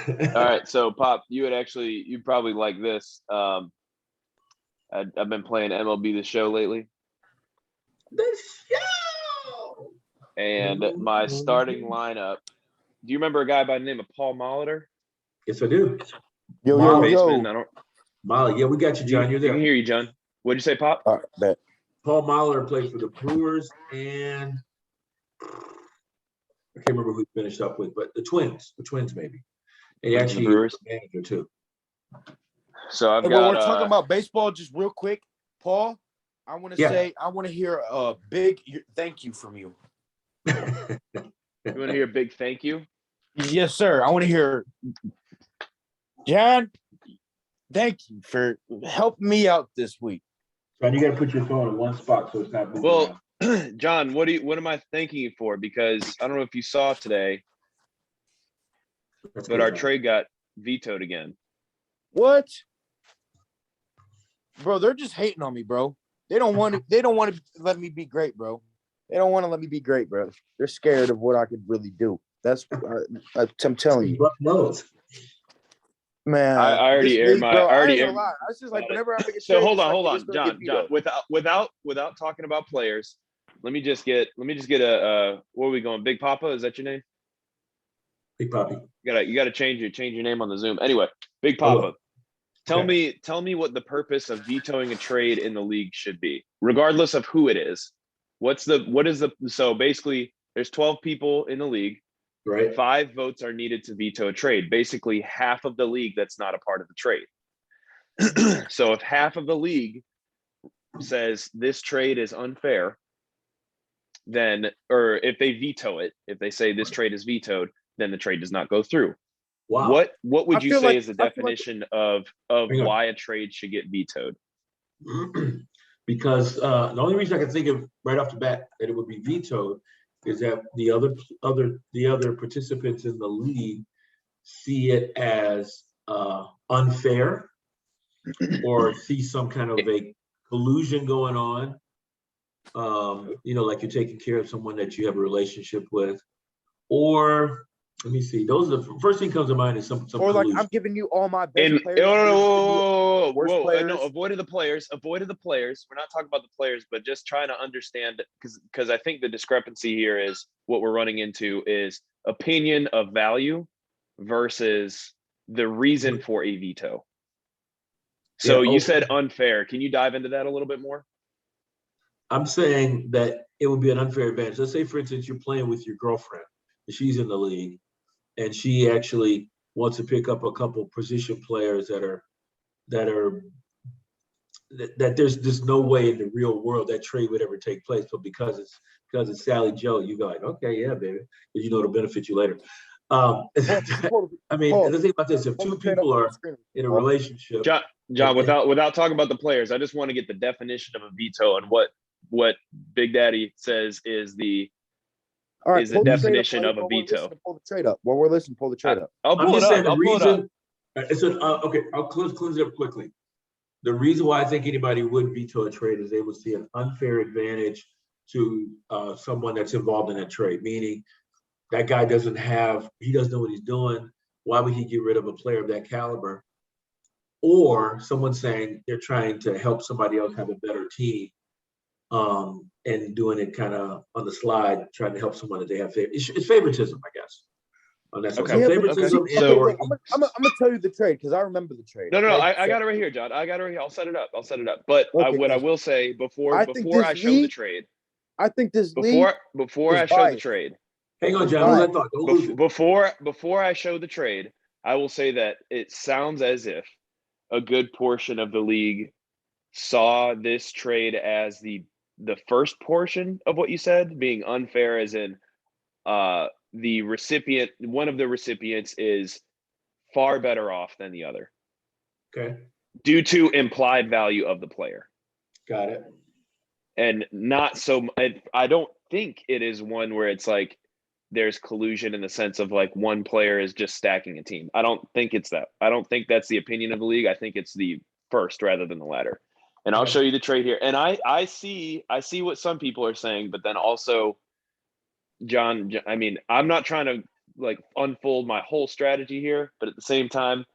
[SPEAKER 3] All right, so Pop, you'd probably like this. I've been playing MLB The Show lately.
[SPEAKER 2] The Show!
[SPEAKER 3] And my starting lineup, do you remember a guy by the name of Paul Molitor?
[SPEAKER 2] Yes, I do.
[SPEAKER 1] Yo.
[SPEAKER 2] Molly, yeah, we got you, John. You're there.
[SPEAKER 3] I can hear you, John. What'd you say, Pop?
[SPEAKER 2] Paul Molitor played for the Brewers and I can't remember who he finished up with, but the Twins maybe. And he actually was a manager too.
[SPEAKER 3] So I've
[SPEAKER 1] Hey,
[SPEAKER 3] got.
[SPEAKER 1] well, we're talking about baseball just real quick. Paul, I want to
[SPEAKER 2] Yeah.
[SPEAKER 1] say, I want to hear a big thank you from you.
[SPEAKER 3] You want to hear a big thank you?
[SPEAKER 1] Yes, sir. I want to hear, John, thank you for helping me out this week.
[SPEAKER 2] John, you got to put your phone in one spot so it's not moving
[SPEAKER 3] Well,
[SPEAKER 2] around.
[SPEAKER 3] John, what am I thanking you for? Because I don't know if you saw today,
[SPEAKER 2] That's
[SPEAKER 3] but
[SPEAKER 2] good,
[SPEAKER 3] our
[SPEAKER 2] John.
[SPEAKER 3] trade got vetoed again.
[SPEAKER 1] What? Bro, they're just hating on me, bro. They don't want to. They don't want to let me be great, bro. They don't want to let me be great, bro. They're scared of what I could really do. That's I'm telling you,
[SPEAKER 2] Rough nose.
[SPEAKER 1] man.
[SPEAKER 3] I already
[SPEAKER 1] this
[SPEAKER 3] aired
[SPEAKER 1] league,
[SPEAKER 3] my.
[SPEAKER 1] bro.
[SPEAKER 3] I
[SPEAKER 1] I
[SPEAKER 3] already
[SPEAKER 1] ain't gonna
[SPEAKER 3] aired.
[SPEAKER 1] lie. I was just like, whenever I make a
[SPEAKER 3] So
[SPEAKER 1] trade,
[SPEAKER 3] hold
[SPEAKER 1] it's
[SPEAKER 3] on,
[SPEAKER 1] like, it's gonna
[SPEAKER 3] John.
[SPEAKER 1] get vetoed.
[SPEAKER 3] Without talking about players, let me just get a. Where are we going? Big Papa, is that your name?
[SPEAKER 2] Big Poppy.
[SPEAKER 3] You gotta change your name on the Zoom. Anyway, Big
[SPEAKER 2] I will.
[SPEAKER 3] Papa. Tell me what the purpose of vetoing a trade in the league should be, regardless of who it is. So basically there's 12 people in the league,
[SPEAKER 2] Right.
[SPEAKER 3] 5 votes are needed to veto a trade. Basically half of the league that's not a part of the trade. So if half of the league says this trade is unfair, then, or if they veto it, if they say this trade is vetoed, then the trade does not go through.
[SPEAKER 2] Wow.
[SPEAKER 3] What would
[SPEAKER 1] I
[SPEAKER 3] you
[SPEAKER 1] feel
[SPEAKER 3] say
[SPEAKER 1] like-
[SPEAKER 3] is the
[SPEAKER 1] I feel like-
[SPEAKER 3] definition of
[SPEAKER 2] Hang on.
[SPEAKER 3] why a trade should get vetoed?
[SPEAKER 2] Because the only reason I can think of right off the bat that it would be vetoed is that the other participants in the league see it as unfair or see some kind of a collusion going on. Like you're taking care of someone that you have a relationship with, or let me see. Those are the first thing comes to mind is some
[SPEAKER 1] Or like,
[SPEAKER 2] collusion.
[SPEAKER 1] I'm giving you all my best
[SPEAKER 3] And
[SPEAKER 1] players.
[SPEAKER 3] whoa,
[SPEAKER 1] players.
[SPEAKER 3] no, avoided the players. We're not talking about the players, but just trying to understand, because I think the discrepancy here is what we're running into is opinion of value versus the reason for a veto. So
[SPEAKER 2] Yeah,
[SPEAKER 3] you said unfair. Can you dive into that a little bit more?
[SPEAKER 2] I'm saying that it would be an unfair advantage. Let's say, for instance, you're playing with your girlfriend, and she's in the league, and she actually wants to pick up a couple position players that there's no way in the real world that trade would ever take place. But because it's Sally Joe, you go like, okay, yeah, baby, because it'll benefit you later. I mean, the thing about this, if two people are in a relationship,
[SPEAKER 3] John, without talking about the players, I just want to get the definition of a veto and what Big Daddy says is the definition of a veto.
[SPEAKER 1] Pull the trade up. While we're listening, pull the trade up.
[SPEAKER 3] I'll
[SPEAKER 2] I'm
[SPEAKER 3] pull it
[SPEAKER 2] just saying
[SPEAKER 3] up.
[SPEAKER 2] the reason. Okay, I'll close it up quickly. The reason why I think anybody would veto a trade is they would see an unfair advantage to someone that's involved in that trade, meaning that guy doesn't know what he's doing. Why would he get rid of a player of that caliber? Or someone saying they're trying to help somebody else have a better team, and doing it kind of on the slide, trying to help someone that they have favor. It's favoritism, I guess. That's
[SPEAKER 3] Okay.
[SPEAKER 1] Yeah,
[SPEAKER 2] favoritism.
[SPEAKER 3] okay. So-
[SPEAKER 1] I'm gonna tell you the trade because I remember the trade.
[SPEAKER 3] No,
[SPEAKER 1] okay?
[SPEAKER 3] I got it right here, John. I got it right here. I'll set it up. But
[SPEAKER 1] Okay,
[SPEAKER 3] what I will say before
[SPEAKER 1] I think this
[SPEAKER 3] I show the
[SPEAKER 1] league-
[SPEAKER 3] trade,
[SPEAKER 1] I think this league.
[SPEAKER 3] before
[SPEAKER 1] is
[SPEAKER 3] I show the
[SPEAKER 1] biased.
[SPEAKER 3] trade,
[SPEAKER 2] Hang on, John. Hold that thought. Don't lose it.
[SPEAKER 3] before I show the trade, I will say that it sounds as if a good portion of the league saw this trade as the first portion of what you said, being unfair, as in the recipient, one of the recipients is far better off than the other
[SPEAKER 2] Okay,
[SPEAKER 3] due to implied value of the player.
[SPEAKER 2] got it.
[SPEAKER 3] And not so, I don't think it is one where it's like there's collusion in the sense of like one player is just stacking a team. I don't think it's that. I don't think that's the opinion of the league. I think it's the first rather than the latter. And I'll
[SPEAKER 2] Okay.
[SPEAKER 3] show you the trade here. And I see what some people are saying, but then also, John, I mean, I'm not trying to like unfold my whole strategy here, but at the same time,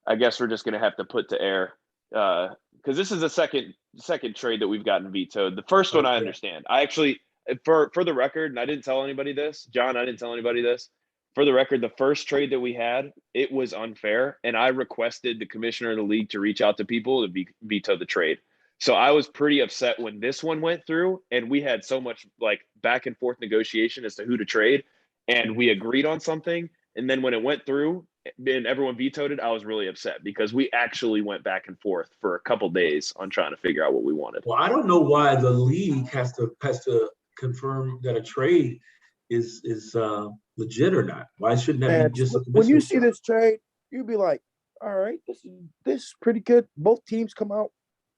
[SPEAKER 3] I guess we're just going to have to put to air because this is the second trade that we've gotten vetoed. The first one I understand. I actually, for the record, and I didn't tell anybody this, John, I didn't tell anybody this. For the record, the first trade that we had, it was unfair, and I requested the commissioner of the league to reach out to people to veto the trade. So I was pretty upset when this one went through, and we had so much like back and forth negotiation as to who to trade, and we agreed on something. And then when it went through, and everyone vetoed it, I was really upset because we actually went back and forth for a couple days on trying to figure out what we wanted.
[SPEAKER 2] Well, I don't know why the league has to confirm that a trade is legit or not. Why shouldn't that be just
[SPEAKER 9] when you see this trade, you'll be like, all right, this is pretty good. Both teams come out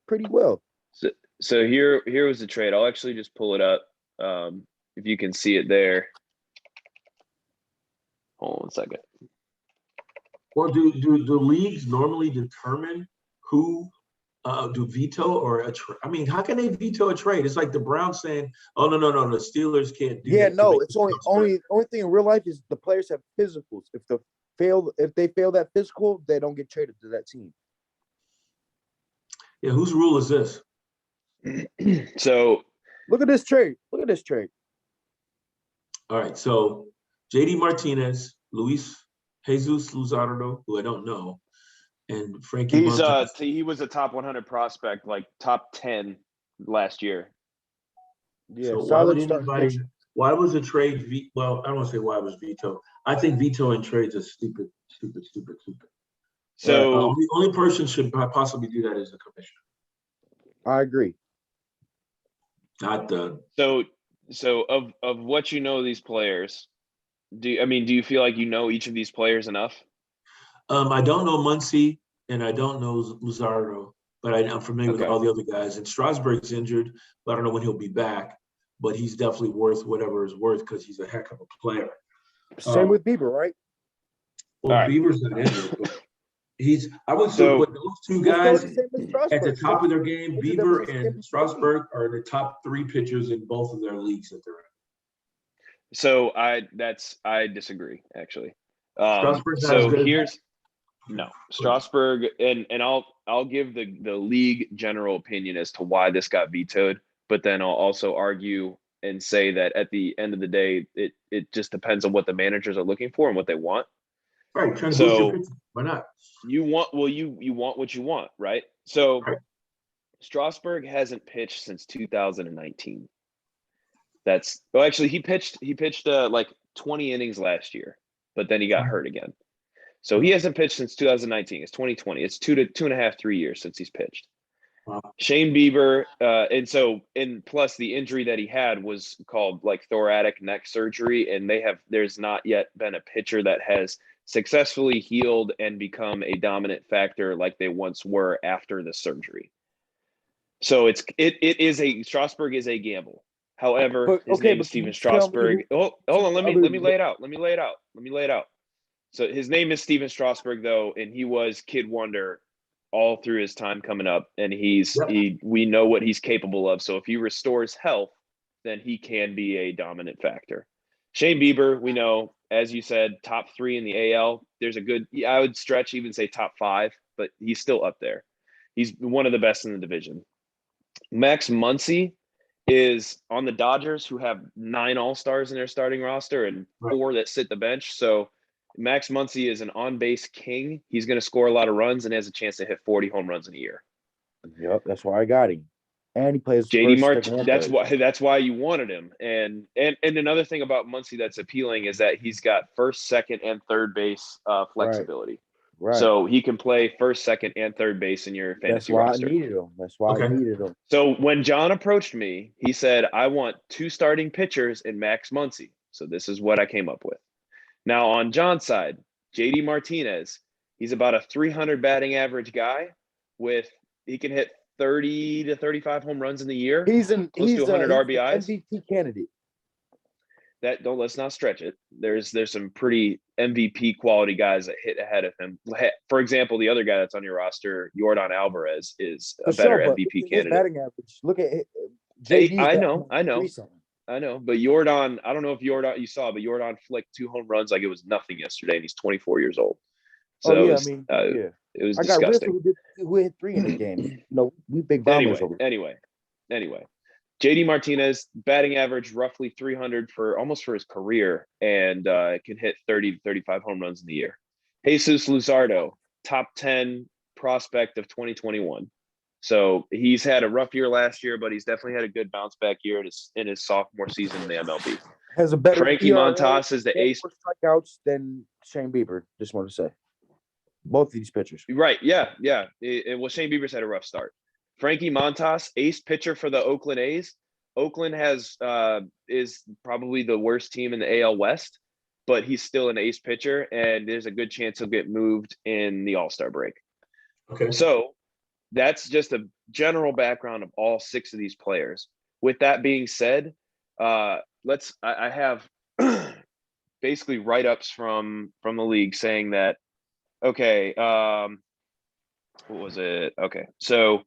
[SPEAKER 9] pretty well.
[SPEAKER 3] So here was the trade. I'll actually just pull it up. If you can see it there. Hold on 1 second.
[SPEAKER 2] Well, do leagues normally determine who do veto or a trade? I mean, how can they veto a trade? It's like the Browns saying, "Oh no, the Steelers can't do."
[SPEAKER 9] Yeah, no, it's only thing in real life is the players have physicals. If they fail that physical, they don't get traded to that team.
[SPEAKER 2] Yeah, whose rule is this?
[SPEAKER 3] So
[SPEAKER 9] look at this trade.
[SPEAKER 2] All right, so JD Martinez, Jesus Luzardo, who I don't know, and Frankie.
[SPEAKER 3] He was a top 100 prospect, like top 10 last year.
[SPEAKER 9] Yeah,
[SPEAKER 2] so
[SPEAKER 9] solid
[SPEAKER 2] why was a trade? Well, I don't want to say why it was veto. I think vetoing trades is stupid.
[SPEAKER 3] So
[SPEAKER 2] the only person should possibly do that is the commissioner.
[SPEAKER 9] I agree.
[SPEAKER 2] Not the.
[SPEAKER 3] So of what you know of these players, do you feel like you know each of these players enough?
[SPEAKER 2] I don't know Muncie and I don't know Luzardo, but I'm familiar with all the other guys. And Strasburg's injured, but I don't know when he'll be back. But he's definitely worth whatever is worth because he's a heck of a player.
[SPEAKER 9] Same with Bieber, right?
[SPEAKER 2] Well, right. Bieber's not injured, but I would say with those two guys at the top of their game, Bieber and Strasburg are the top 3 pitchers in both of their leagues that they're in.
[SPEAKER 3] So I disagree actually. Strasburg and I'll give the league general opinion as to why this got vetoed, but then I'll also argue and say that at the end of the day, it just depends on what the managers are looking for and what they want.
[SPEAKER 2] Right, trying to boost your pitching. Why not?
[SPEAKER 3] You want what you want, right? So right. Strasburg hasn't pitched since 2019. He pitched like 20 innings last year, but then he got hurt again. So he hasn't pitched since 2019. It's 2020. It's 3 years since he's pitched. Wow. Shane Bieber, and plus the injury that he had was called like thoracic neck surgery, and there's not yet been a pitcher that has successfully healed and become a dominant factor like they once were after the surgery. So Strasburg is a gamble. However, his name is Steven Strasburg. Hold on, let me lay it out. So his name is Steven Strasburg, though, and he was Kid Wonder all through his time coming up, and we know what he's capable of. So if he restores health, then he can be a dominant factor. Shane Bieber, we know, as you said, top 3 in the AL. There's I would stretch even say top 5, but he's still up there. He's one of the best in the division. Max Muncy is on the Dodgers, who have 9 All-Stars in their starting roster and 4 that sit the bench. So Max Muncy is an on-base king. He's going to score a lot of runs and has a chance to hit 40 home runs in a year.
[SPEAKER 9] Yep, that's why I got him. And he plays
[SPEAKER 3] JD Martin. That's why you wanted him. And another thing about Muncy that's appealing is that he's got first, second, and third base flexibility. Right. So he can play first, second, and third base in your fantasy roster.
[SPEAKER 9] That's why I needed him.
[SPEAKER 3] So when John approached me, he said, I want 2 starting pitchers in Max Muncy. So this is what I came up with. Now on John's side, JD Martinez, he's about a 300 batting average guy he can hit 30 to 35 home runs in the year.
[SPEAKER 9] He's to 100
[SPEAKER 3] RBIs.
[SPEAKER 9] MVP candidate.
[SPEAKER 3] Let's not stretch it. There's some pretty MVP quality guys that hit ahead of him. For example, the other guy that's on your roster, Yordan Alvarez, is a better MVP candidate.
[SPEAKER 9] Batting average. Look at
[SPEAKER 3] JD. I know. But Yordan, I don't know if you saw, but Yordan flicked 2 home runs like it was nothing yesterday, and he's 24 years old. So it was disgusting.
[SPEAKER 9] We hit 3 in the game. We big bombers over.
[SPEAKER 3] Anyway. JD Martinez, batting average roughly 300 for his career, and can hit 30 to 35 home runs in the year. Jesus Luzardo, top 10 prospect of 2021. So he's had a rough year last year, but he's definitely had a good bounce back year in his sophomore season in the MLB.
[SPEAKER 9] has a better
[SPEAKER 3] Frankie
[SPEAKER 9] ERA,
[SPEAKER 3] Montas is the
[SPEAKER 9] and
[SPEAKER 3] ace.
[SPEAKER 9] more strikeouts than Shane Bieber. Just want to say, both of these pitchers.
[SPEAKER 3] Right. Yeah. Yeah. Well, Shane Bieber's had a rough start. Frankie Montas, ace pitcher for the Oakland A's. Oakland is probably the worst team in the AL West, but he's still an ace pitcher, and there's a good chance he'll get moved in the All-Star break.
[SPEAKER 2] Okay.
[SPEAKER 3] So that's just a general background of all 6 of these players. With that being said, I have basically write-ups from the league saying that, okay, what was it? Okay, so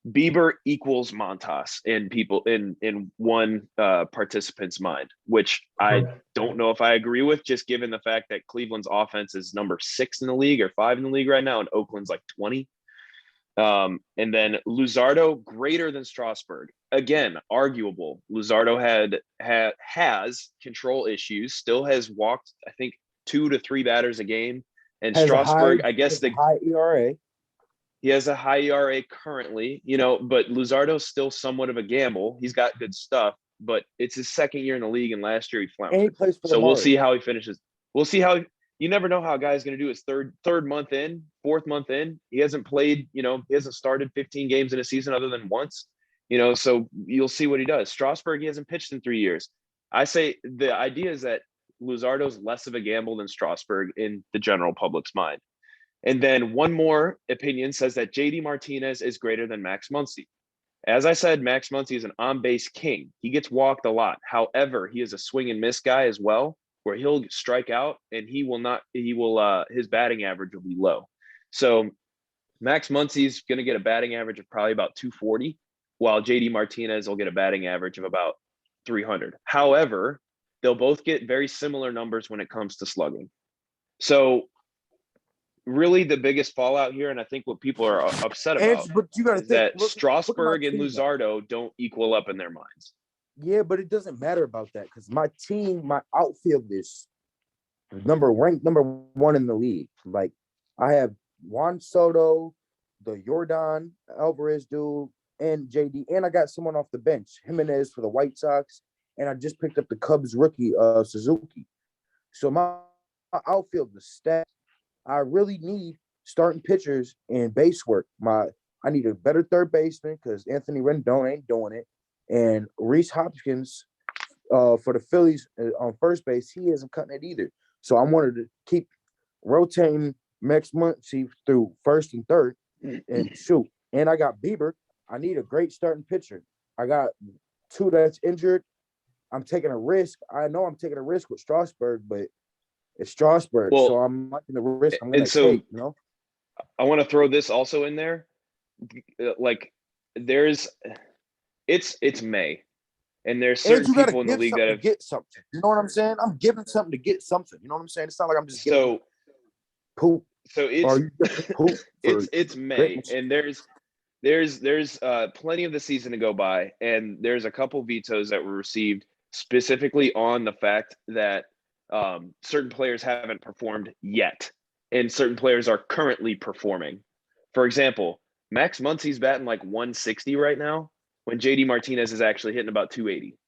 [SPEAKER 3] Bieber equals Montas in one participant's mind, which I don't know if I agree with, just given the fact that Cleveland's offense is number 6 in the league or 5 in the league right now, and Oakland's like 20. And then Luzardo greater than Strasburg. Again, arguable. Luzardo has control issues, still has walked, I think, 2 to 3 batters a game. And Strasburg, I guess the
[SPEAKER 9] high ERA.
[SPEAKER 3] He has a high ERA currently, but Luzardo's still somewhat of a gamble. He's got good stuff, but it's his second year in the league, and last year he floundered.
[SPEAKER 9] And he plays for the
[SPEAKER 3] So we'll
[SPEAKER 9] Marlins.
[SPEAKER 3] see how he finishes. We'll see how you never know how a guy's going to do his third month in, 4th month in. He hasn't played, he hasn't started 15 games in a season other than once, so you'll see what he does. Strasburg, he hasn't pitched in 3 years. I say the idea is that Luzardo's less of a gamble than Strasburg in the general public's mind. And then one more opinion says that JD Martinez is greater than Max Muncy. As I said, Max Muncy is an on-base king. He gets walked a lot. However, he is a swing and miss guy as well, where he'll strike out and his batting average will be low. So Max Muncy's going to get a batting average of probably about 240, while JD Martinez will get a batting average of about 300. However, they'll both get very similar numbers when it comes to slugging. So really the biggest fallout here, and I think what people are upset about,
[SPEAKER 9] but you gotta
[SPEAKER 3] is
[SPEAKER 9] think,
[SPEAKER 3] that Strasburg and
[SPEAKER 9] team,
[SPEAKER 3] Luzardo don't equal up in their minds.
[SPEAKER 9] Yeah, but it doesn't matter about that because my outfield is ranked number 1 in the league. Like I have Juan Soto, the Yordan Alvarez dude, and JD, and I got someone off the bench, Jimenez for the White Sox, and I just picked up the Cubs rookie Suzuki. So my outfield is stacked. I really need starting pitchers and base work. I need a better third baseman because Anthony Rendon ain't doing it. And Reese Hopkins for the Phillies on first base, he isn't cutting it either. So I wanted to keep rotating Max Muncy through first and third and shoot. And I got Bieber. I need a great starting pitcher. I got 2 that's injured. I'm taking a risk. I know I'm taking a risk with Strasburg, but it's Strasburg, so I'm liking the risk. I'm going to take,
[SPEAKER 3] I want to throw this also in there. Like, it's May, and there's certain people in the league that have
[SPEAKER 9] get something. You know what I'm saying? I'm giving something to get something. You know what I'm saying? It's not like I'm just giving poop.
[SPEAKER 3] So it's May, and there's plenty of the season to go by, and there's a couple vetoes that were received specifically on the fact that certain players haven't performed yet, and certain players are currently performing. For example, Max Muncy's batting like 160 right now, when JD Martinez is actually hitting about 280.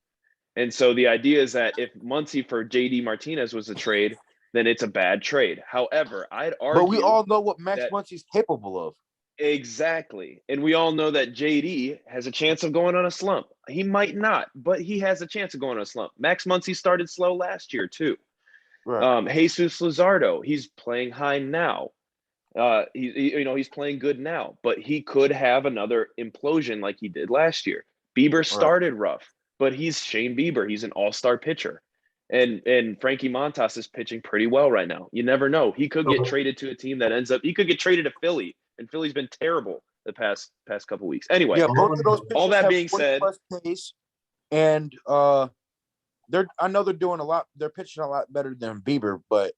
[SPEAKER 3] And so the idea is that if Muncy for JD Martinez was a trade, then it's a bad trade. However, I'd argue,
[SPEAKER 9] but we all know what Max Muncy's capable of.
[SPEAKER 3] Exactly. And we all know that JD has a chance of going on a slump. He might not, but he has a chance of going on a slump. Max Muncy started slow last year too. Right. Jesus Luzardo, he's playing high now. He's playing good now, but he could have another implosion like he did last year. Bieber started rough, but he's Shane Bieber. He's an all-star pitcher. And Frankie Montas is pitching pretty well right now. You never know. He could get traded to a team that he could get traded to Philly, and Philly's been terrible the past couple weeks. Anyway,
[SPEAKER 9] both of those
[SPEAKER 3] all that being said,
[SPEAKER 9] and I know they're doing a lot. They're pitching a lot better than Bieber, but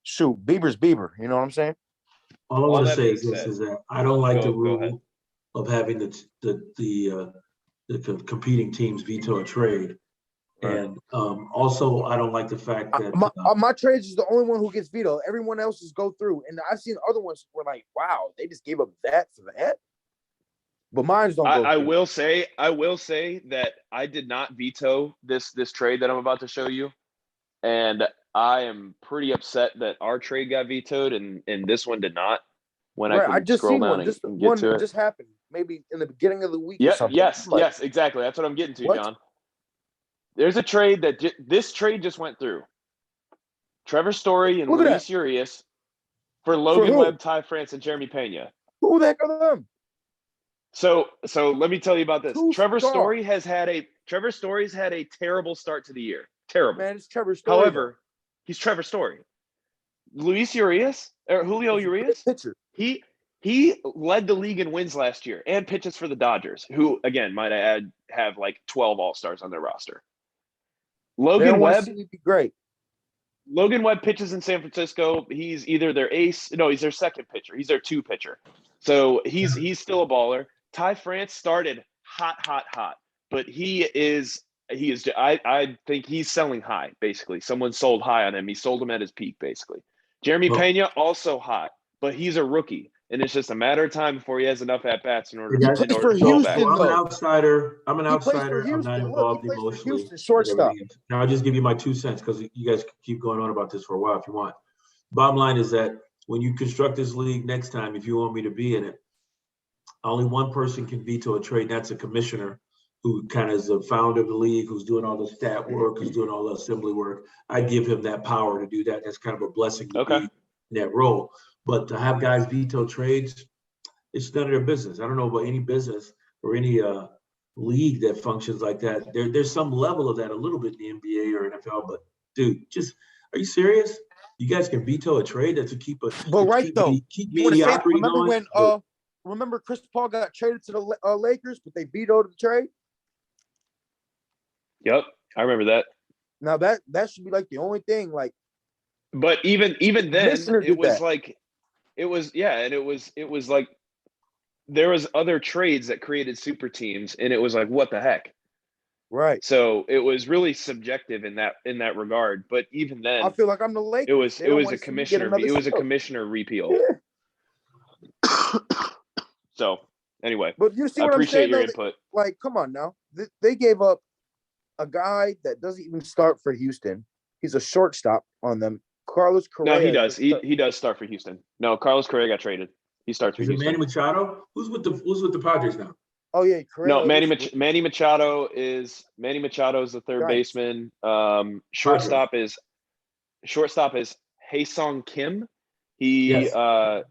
[SPEAKER 9] shoot, Bieber's Bieber. You know what I'm saying?
[SPEAKER 2] All I want to say is this: is that I don't like the rule of having the competing teams veto a trade, and also I don't like the fact that
[SPEAKER 9] my trades is the only one who gets vetoed. Everyone else's go through, and I've seen other ones where like, wow, they just gave up that for that. But mine's don't go
[SPEAKER 3] I
[SPEAKER 9] through.
[SPEAKER 3] will say that I did not veto this trade that I'm about to show you, and I am pretty upset that our trade got vetoed and this one did not. When
[SPEAKER 9] Right,
[SPEAKER 3] I
[SPEAKER 9] I
[SPEAKER 3] can
[SPEAKER 9] just
[SPEAKER 3] scroll
[SPEAKER 9] seen
[SPEAKER 3] down
[SPEAKER 9] one. Just
[SPEAKER 3] and get
[SPEAKER 9] one
[SPEAKER 3] to
[SPEAKER 9] that
[SPEAKER 3] it.
[SPEAKER 9] just happened, maybe in the beginning of the week or
[SPEAKER 3] Yeah,
[SPEAKER 9] something.
[SPEAKER 3] yes,
[SPEAKER 9] Like,
[SPEAKER 3] yes, exactly. That's what I'm getting to,
[SPEAKER 9] What?
[SPEAKER 3] John. There's a trade that this trade just went through. Trevor Story and
[SPEAKER 9] Look at
[SPEAKER 3] Luis Urias for
[SPEAKER 9] For
[SPEAKER 3] Logan
[SPEAKER 9] who?
[SPEAKER 3] Webb, Ty France, and Jeremy Pena.
[SPEAKER 9] Who the heck are them?
[SPEAKER 3] So let me tell you about this.
[SPEAKER 9] Two
[SPEAKER 3] Trevor
[SPEAKER 9] stars.
[SPEAKER 3] Story's had a terrible start to the year. Terrible.
[SPEAKER 9] Man, it's Trevor Story.
[SPEAKER 3] However, he's Trevor Story. Luis Urias or Julio Urias,
[SPEAKER 9] Pitcher.
[SPEAKER 3] he led the league in wins last year and pitches for the Dodgers, who again might I add have like 12 All-Stars on their roster. Logan Webb
[SPEAKER 9] be great.
[SPEAKER 3] Logan Webb pitches in San Francisco. He's either their ace. No, he's their second pitcher. He's their 2 pitcher. So he's still a baller. Ty France started hot, but I think he's selling high, basically. Someone sold high on him. He sold him at his peak, basically. Jeremy Pena, also hot, but he's a rookie. And it's just a matter of time before he has enough at-bats in order to
[SPEAKER 9] for
[SPEAKER 3] fall
[SPEAKER 9] Houston,
[SPEAKER 3] back.
[SPEAKER 2] So I'm an
[SPEAKER 9] though.
[SPEAKER 2] outsider. I'm
[SPEAKER 9] He plays for
[SPEAKER 2] not
[SPEAKER 9] Houston. Look,
[SPEAKER 2] involved
[SPEAKER 9] he plays for
[SPEAKER 2] emotionally.
[SPEAKER 9] Houston, shortstop.
[SPEAKER 2] Now I'll just give you my 2 cents because you guys keep going on about this for a while if you want. Bottom line is that when you construct this league next time, if you want me to be in it, only one person can veto a trade. And that's a commissioner who kind of is the founder of the league, who's doing all the stat work, who's doing all the assembly work. I give him that power to do that. That's kind of a blessing to be in that role. But to have guys veto trades, it's none of their business. I don't know about any business or any league that functions like that. There's some level of that a little bit in the NBA or NFL, but dude, are you serious? You guys can veto a trade to keep a keep mediocrity going.
[SPEAKER 9] Remember Chris Paul got traded to the Lakers, but they vetoed the trade?
[SPEAKER 3] Yep, I remember that.
[SPEAKER 9] Now that should be like the only thing, like.
[SPEAKER 3] But even then, it was
[SPEAKER 9] that.
[SPEAKER 3] like, it was like there was other trades that created super teams, and it was like, what the heck?
[SPEAKER 9] Right.
[SPEAKER 3] So it was really subjective in that regard. But even then,
[SPEAKER 9] I feel like I'm the Lakers.
[SPEAKER 3] It was a commissioner repeal. Yeah. So anyway,
[SPEAKER 9] but you see what
[SPEAKER 3] I appreciate
[SPEAKER 9] I'm saying,
[SPEAKER 3] your input.
[SPEAKER 9] Like, come on now. They gave up a guy that doesn't even start for Houston. He's a shortstop on them. Carlos Correa.
[SPEAKER 3] No, he does. He does start for Houston. No, Carlos Correa got traded. He starts for
[SPEAKER 2] Is it
[SPEAKER 3] Houston.
[SPEAKER 2] Manny Machado? Who's with the Padres now?
[SPEAKER 9] Oh yeah, Correa.
[SPEAKER 3] No, Manny Machado is the third baseman. Shortstop is Haesung Kim. He's from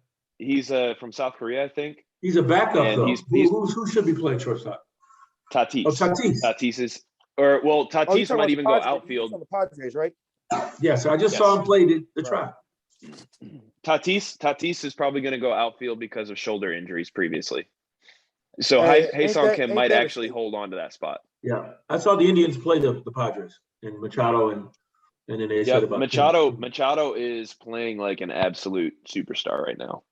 [SPEAKER 3] South Korea, I think.
[SPEAKER 2] He's a backup
[SPEAKER 3] and
[SPEAKER 2] though. Who should be playing shortstop?
[SPEAKER 3] Tatis.
[SPEAKER 2] Oh, Tatis.
[SPEAKER 3] Tatis is, Tatis might even go outfield.
[SPEAKER 9] On the Padres, right?
[SPEAKER 2] Yes, I just saw him play the trap.
[SPEAKER 3] Tatis is probably going to go outfield because of shoulder injuries previously. So Haesung Kim might actually hold on to that spot.
[SPEAKER 2] Yeah, I saw the Indians play the Padres and Machado and then they said about
[SPEAKER 3] Machado is playing like an absolute superstar right now.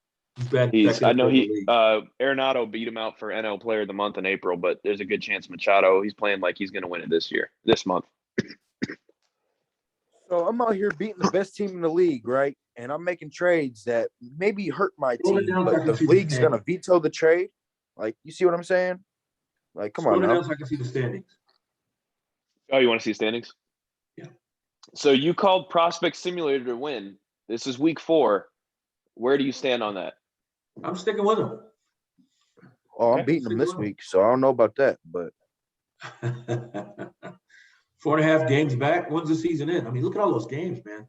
[SPEAKER 3] Arenado beat him out for NL Player of the Month in April, but there's a good chance Machado, he's playing like he's going to win it this month.
[SPEAKER 9] So I'm out here beating the best team in the league, right? And I'm making trades that maybe hurt my team, but the league's going to veto the trade. Like, you see what I'm saying? Like, come on now.
[SPEAKER 2] So I can see the standings.
[SPEAKER 3] Oh, you want to see standings?
[SPEAKER 2] Yeah.
[SPEAKER 3] So you called Prospect Simulator to win. This is week 4. Where do you stand on that?
[SPEAKER 2] I'm sticking with them.
[SPEAKER 9] Oh, I'm beating them this week, so I don't know about that, but
[SPEAKER 2] 4.5 games back. When's the season end? I mean, look at all those games, man.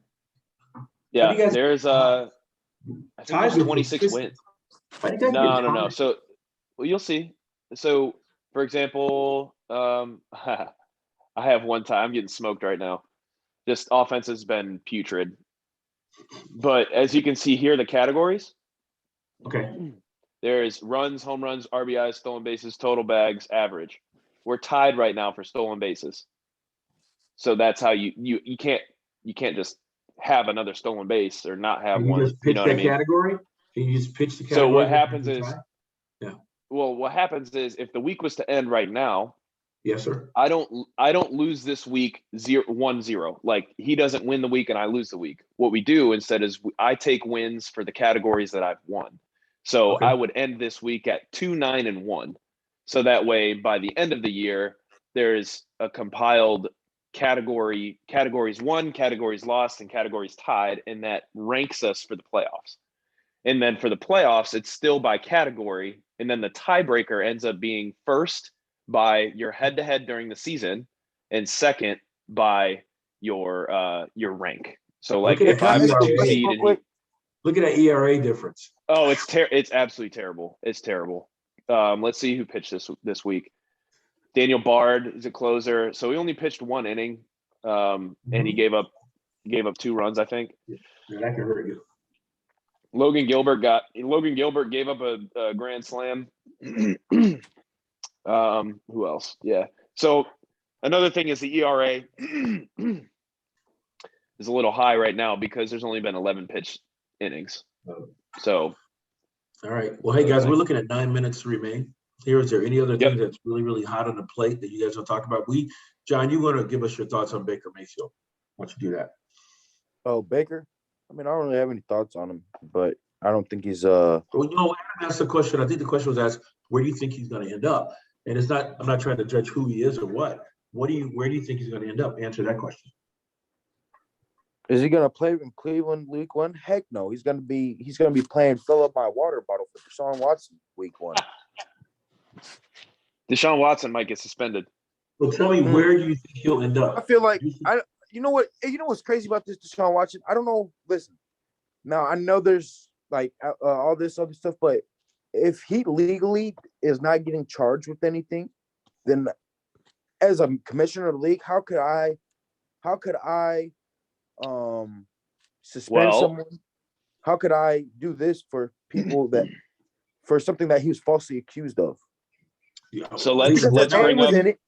[SPEAKER 3] Yeah, there's I think there's 26 wins. No. So, well, you'll see. So, for example, I have one time. I'm getting smoked right now. Just offense has been putrid. But as you can see here, the categories.
[SPEAKER 2] Okay.
[SPEAKER 3] There's runs, home runs, RBIs, stolen bases, total bags, average. We're tied right now for stolen bases. So that's how you can't just have another stolen base or not have one.
[SPEAKER 2] Just pitch
[SPEAKER 3] you know what I mean?
[SPEAKER 2] Category? Can you just pitch the category?
[SPEAKER 3] So what happens is, what happens is if the week was to end right now,
[SPEAKER 2] yes, sir.
[SPEAKER 3] I don't lose this week 1-0. Like, he doesn't win the week and I lose the week. What we do instead is I take wins for the categories that I've won. So I would end this week at 2-9-1. So that way, by the end of the year, there's a compiled categories won, categories lost, and categories tied, and that ranks us for the playoffs. And then for the playoffs, it's still by category, and then the tiebreaker ends up being first by your head-to-head during the season, and second by your rank. So like if I was 2 seed and
[SPEAKER 2] look at that ERA difference.
[SPEAKER 3] Oh, it's absolutely terrible. It's terrible. Let's see who pitched this week. Daniel Bard is a closer, so he only pitched 1 inning, and he gave up 2 runs, I think.
[SPEAKER 2] Yeah, that can hurt you.
[SPEAKER 3] Logan Gilbert gave up a grand slam. Who else? Yeah. So another thing is the ERA is a little high right now because there's only been 11 pitch innings. So.
[SPEAKER 2] All right. Well, hey guys, we're looking at 9 minutes to remain. Is there any other thing that's really, really hot on the plate that you guys want to talk about? John, you want to give us your thoughts on Baker Mayfield? Why don't you do that?
[SPEAKER 9] Oh, Baker? I mean, I don't really have any thoughts on him, but I don't think he's
[SPEAKER 2] Well, Adam asked the question. I think the question was asked, where do you think he's going to end up? And it's not, I'm not trying to judge who he is or what. Where do you think he's going to end up? Answer that question.
[SPEAKER 9] Is he gonna play in Cleveland week 1? Heck no. He's gonna be playing fill up my water bottle for Deshaun Watson week 1.
[SPEAKER 3] Deshaun Watson might get suspended.
[SPEAKER 2] Well, tell me, where do you think he'll end up?
[SPEAKER 9] I feel like you know what's crazy about this Deshaun Watson? I don't know. Listen, now I know there's like all this other stuff, but if he legally is not getting charged with anything, then as a commissioner of the league, how could I suspend someone? How could I do this for people for something that he was falsely accused of?
[SPEAKER 3] So let's bring up.
[SPEAKER 9] In it.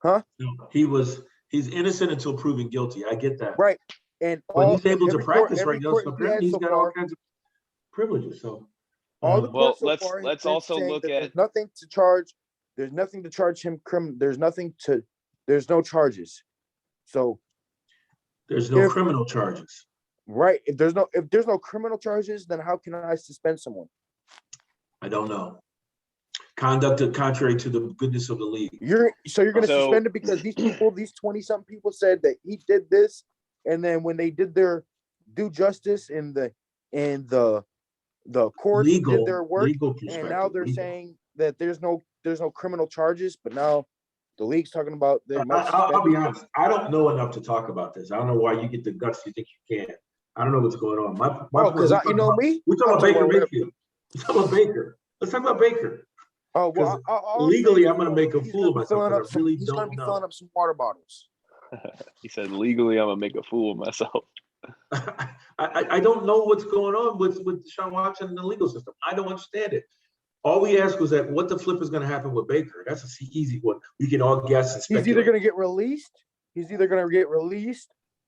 [SPEAKER 9] Huh?
[SPEAKER 2] He's innocent until proven guilty. I get that.
[SPEAKER 9] Right. And
[SPEAKER 2] he's able to practice right now. So apparently he's got all kinds of privileges. So
[SPEAKER 3] let's also look at
[SPEAKER 9] there's nothing to charge. There's nothing to charge him there's no charges. So
[SPEAKER 2] there's no criminal charges.
[SPEAKER 9] Right. If there's no criminal charges, then how can I suspend someone?
[SPEAKER 2] I don't know. Conduct contrary to the goodness of the league.
[SPEAKER 9] You're going to suspend it because these 20-something people said that he did this, and then when they did their due justice in the court did their work, and now they're saying that there's no criminal charges, but now the league's talking about.
[SPEAKER 2] I'll be honest. I don't know enough to talk about this. I don't know why you get the guts you think you can. I don't know what's going on.
[SPEAKER 9] Because you know me.
[SPEAKER 2] We're talking about Baker Mayfield. We're talking about Baker. Let's talk about Baker.
[SPEAKER 9] Oh well,
[SPEAKER 2] legally, I'm going to make a fool of myself.
[SPEAKER 9] He's going to be filling up some water bottles.
[SPEAKER 3] He said, legally, I'm going to make a fool of myself.
[SPEAKER 2] I don't know what's going on with Deshaun Watson and the legal system. I don't understand it. All we asked was that what the flip is going to happen with Baker. That's an easy one. We can all guess and speculate.
[SPEAKER 9] He's either going to get released.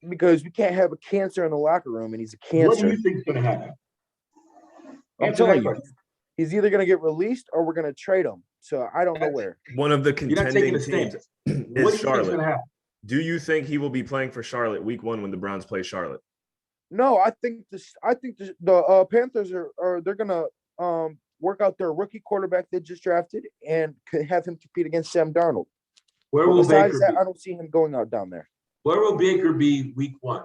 [SPEAKER 9] Because we can't have a cancer in the locker room, and he's a cancer.
[SPEAKER 2] What do you think is going to happen?
[SPEAKER 9] I'm telling you. He's either going to get released or we're going to trade him. So I don't know where.
[SPEAKER 4] One of the contending teams is Charlotte.
[SPEAKER 2] Do
[SPEAKER 4] you think he will be playing for Charlotte week 1 when the Browns play Charlotte?
[SPEAKER 9] No, I think the Panthers they're going to work out their rookie quarterback they just drafted and have him compete against Sam Darnold.
[SPEAKER 2] Where will Baker be?
[SPEAKER 9] I don't see him going out down there.
[SPEAKER 2] Where will Baker be week 1?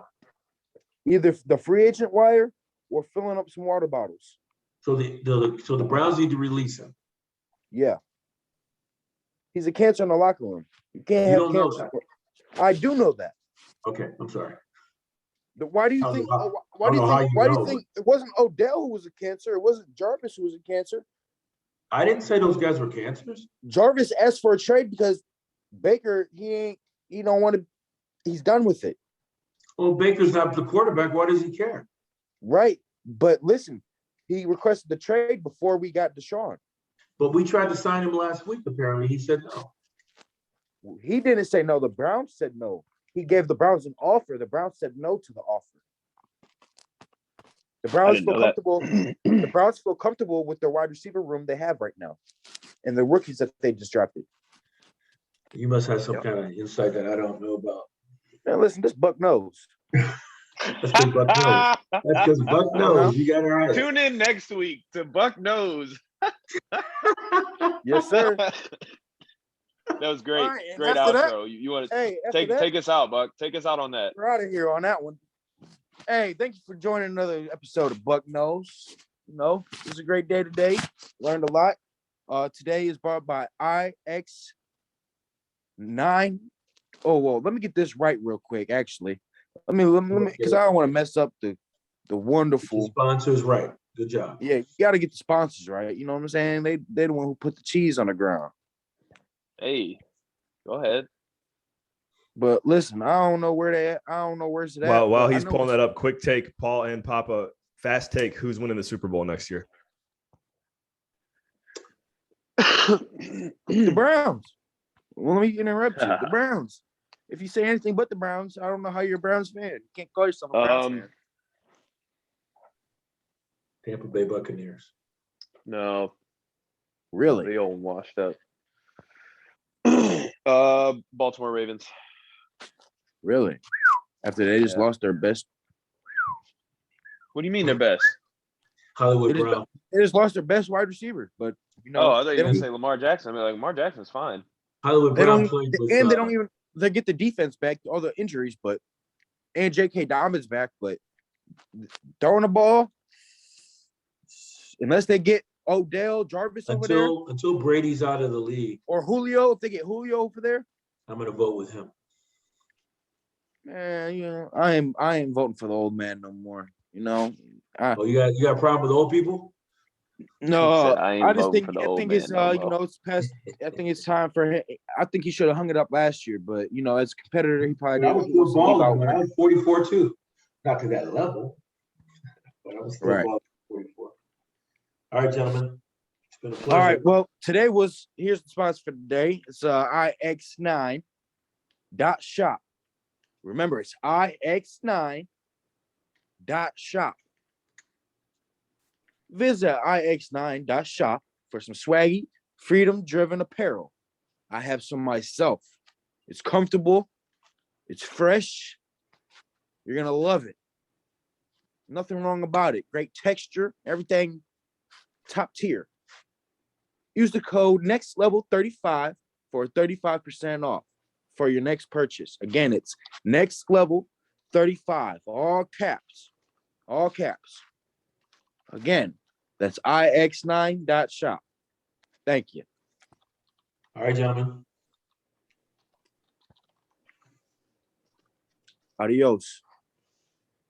[SPEAKER 9] Either the free agent wire or filling up some water bottles.
[SPEAKER 2] So the Browns need to release him.
[SPEAKER 9] Yeah. He's a cancer in the locker room. You can't have cancer. I do know that.
[SPEAKER 2] Okay, I'm sorry.
[SPEAKER 9] Why do you think? Why do you think it wasn't Odell who was a cancer? It wasn't Jarvis who was a cancer.
[SPEAKER 2] I didn't say those guys were cancers.
[SPEAKER 9] Jarvis asked for a trade because Baker, he don't want to. He's done with it.
[SPEAKER 2] Well, Baker's not the quarterback. Why does he care?
[SPEAKER 9] Right, but listen, he requested the trade before we got DeShawn.
[SPEAKER 2] But we tried to sign him last week. Apparently, he said no.
[SPEAKER 9] He didn't say no. The Browns said no. He gave the Browns an offer. The Browns said no to the offer. The Browns feel comfortable. The Browns feel comfortable with their wide receiver room they have right now, and the rookies that they just drafted.
[SPEAKER 2] You must have some kind of insight that I don't know about.
[SPEAKER 9] Now listen, this Buck knows.
[SPEAKER 2] That's because Buck knows. That's because Buck knows. You got it right.
[SPEAKER 3] Tune in next week to Buck Knows.
[SPEAKER 9] Yes, sir.
[SPEAKER 3] That was great.
[SPEAKER 9] All right, and
[SPEAKER 3] Great
[SPEAKER 9] after that-
[SPEAKER 3] outro. You want to
[SPEAKER 9] Hey, after that,
[SPEAKER 3] take us out, Buck. Take us out on that.
[SPEAKER 9] we're out of here on that one. Hey, thank you for joining another episode of Buck Knows. You know, it was a great day today. Learned a lot. Today is brought by IX9. Oh, well, let me get this right real quick, actually. Let me, because I don't want to mess up the
[SPEAKER 2] The
[SPEAKER 9] wonderful.
[SPEAKER 2] sponsors, right. Good job.
[SPEAKER 9] Yeah, you got to get the sponsors right. You know what I'm saying? They the one who put the cheese on the ground.
[SPEAKER 3] Hey, go ahead.
[SPEAKER 9] But listen, I don't know where they at. I don't know where's it at.
[SPEAKER 4] While
[SPEAKER 9] but I
[SPEAKER 4] he's
[SPEAKER 9] know
[SPEAKER 4] pulling
[SPEAKER 9] it's-
[SPEAKER 4] that up, quick take, Paul and Papa, fast take. Who's winning the Super Bowl next year?
[SPEAKER 9] The Browns. Well, let me interrupt you. The Browns. If you say anything but the Browns, I don't know how you're a Browns fan. You can't call yourself a Browns fan.
[SPEAKER 2] Tampa Bay Buccaneers.
[SPEAKER 3] No,
[SPEAKER 9] Really?
[SPEAKER 3] the old washed up. Baltimore Ravens.
[SPEAKER 9] Really? After they just
[SPEAKER 3] Yeah.
[SPEAKER 9] lost their best,
[SPEAKER 3] What do you mean they're best?
[SPEAKER 2] Hollywood
[SPEAKER 9] It is-
[SPEAKER 2] Brown.
[SPEAKER 9] they just lost their best wide receiver. But you know,
[SPEAKER 3] Oh, I thought
[SPEAKER 9] they
[SPEAKER 3] you were
[SPEAKER 9] don't,
[SPEAKER 3] gonna say Lamar Jackson. I mean, like Lamar Jackson's fine.
[SPEAKER 2] Hollywood
[SPEAKER 9] they
[SPEAKER 2] Brown
[SPEAKER 9] don't,
[SPEAKER 2] played with,
[SPEAKER 9] and they don't even they get the defense back, all the injuries, but and J.K. Dobbins back, but throwing the ball, unless they get Odell Jarvis over there
[SPEAKER 2] until Brady's out of the league,
[SPEAKER 9] or Julio, if they get Julio over there,
[SPEAKER 2] I'm gonna vote with him.
[SPEAKER 9] man, you know, I ain't voting for the old man no more. You know,
[SPEAKER 2] Oh, you got a problem with old people?
[SPEAKER 9] no,
[SPEAKER 3] said, "I ain't
[SPEAKER 9] I just
[SPEAKER 3] voting
[SPEAKER 9] think
[SPEAKER 3] for the
[SPEAKER 9] I
[SPEAKER 3] old
[SPEAKER 9] think
[SPEAKER 3] man
[SPEAKER 9] it's
[SPEAKER 3] no
[SPEAKER 9] you
[SPEAKER 3] more."
[SPEAKER 9] know it's past. I think it's time for him. I think he should have hung it up last year, but you know, as a competitor, he probably
[SPEAKER 2] I
[SPEAKER 9] didn't.
[SPEAKER 2] was
[SPEAKER 9] He
[SPEAKER 2] still
[SPEAKER 9] wants to leave
[SPEAKER 2] balling
[SPEAKER 9] out
[SPEAKER 2] when I was 44 too. Not to that level, but I was still
[SPEAKER 9] Right.
[SPEAKER 2] balling at 44. All right, gentlemen. It's been a pleasure.
[SPEAKER 9] All right. Well, today here's the sponsor for today. It's ix9.shop. Remember, it's ix9.shop. Visit ix9.shop for some swaggy, freedom-driven apparel. I have some myself. It's comfortable. It's fresh. You're gonna love it. Nothing wrong about it. Great texture, everything top tier. Use the code NEXTLEVEL35 for 35% off for your next purchase. Again, it's NEXTLEVEL35, all caps, all caps. Again, that's ix9.shop. Thank you.
[SPEAKER 2] All right, gentlemen.
[SPEAKER 9] Adios.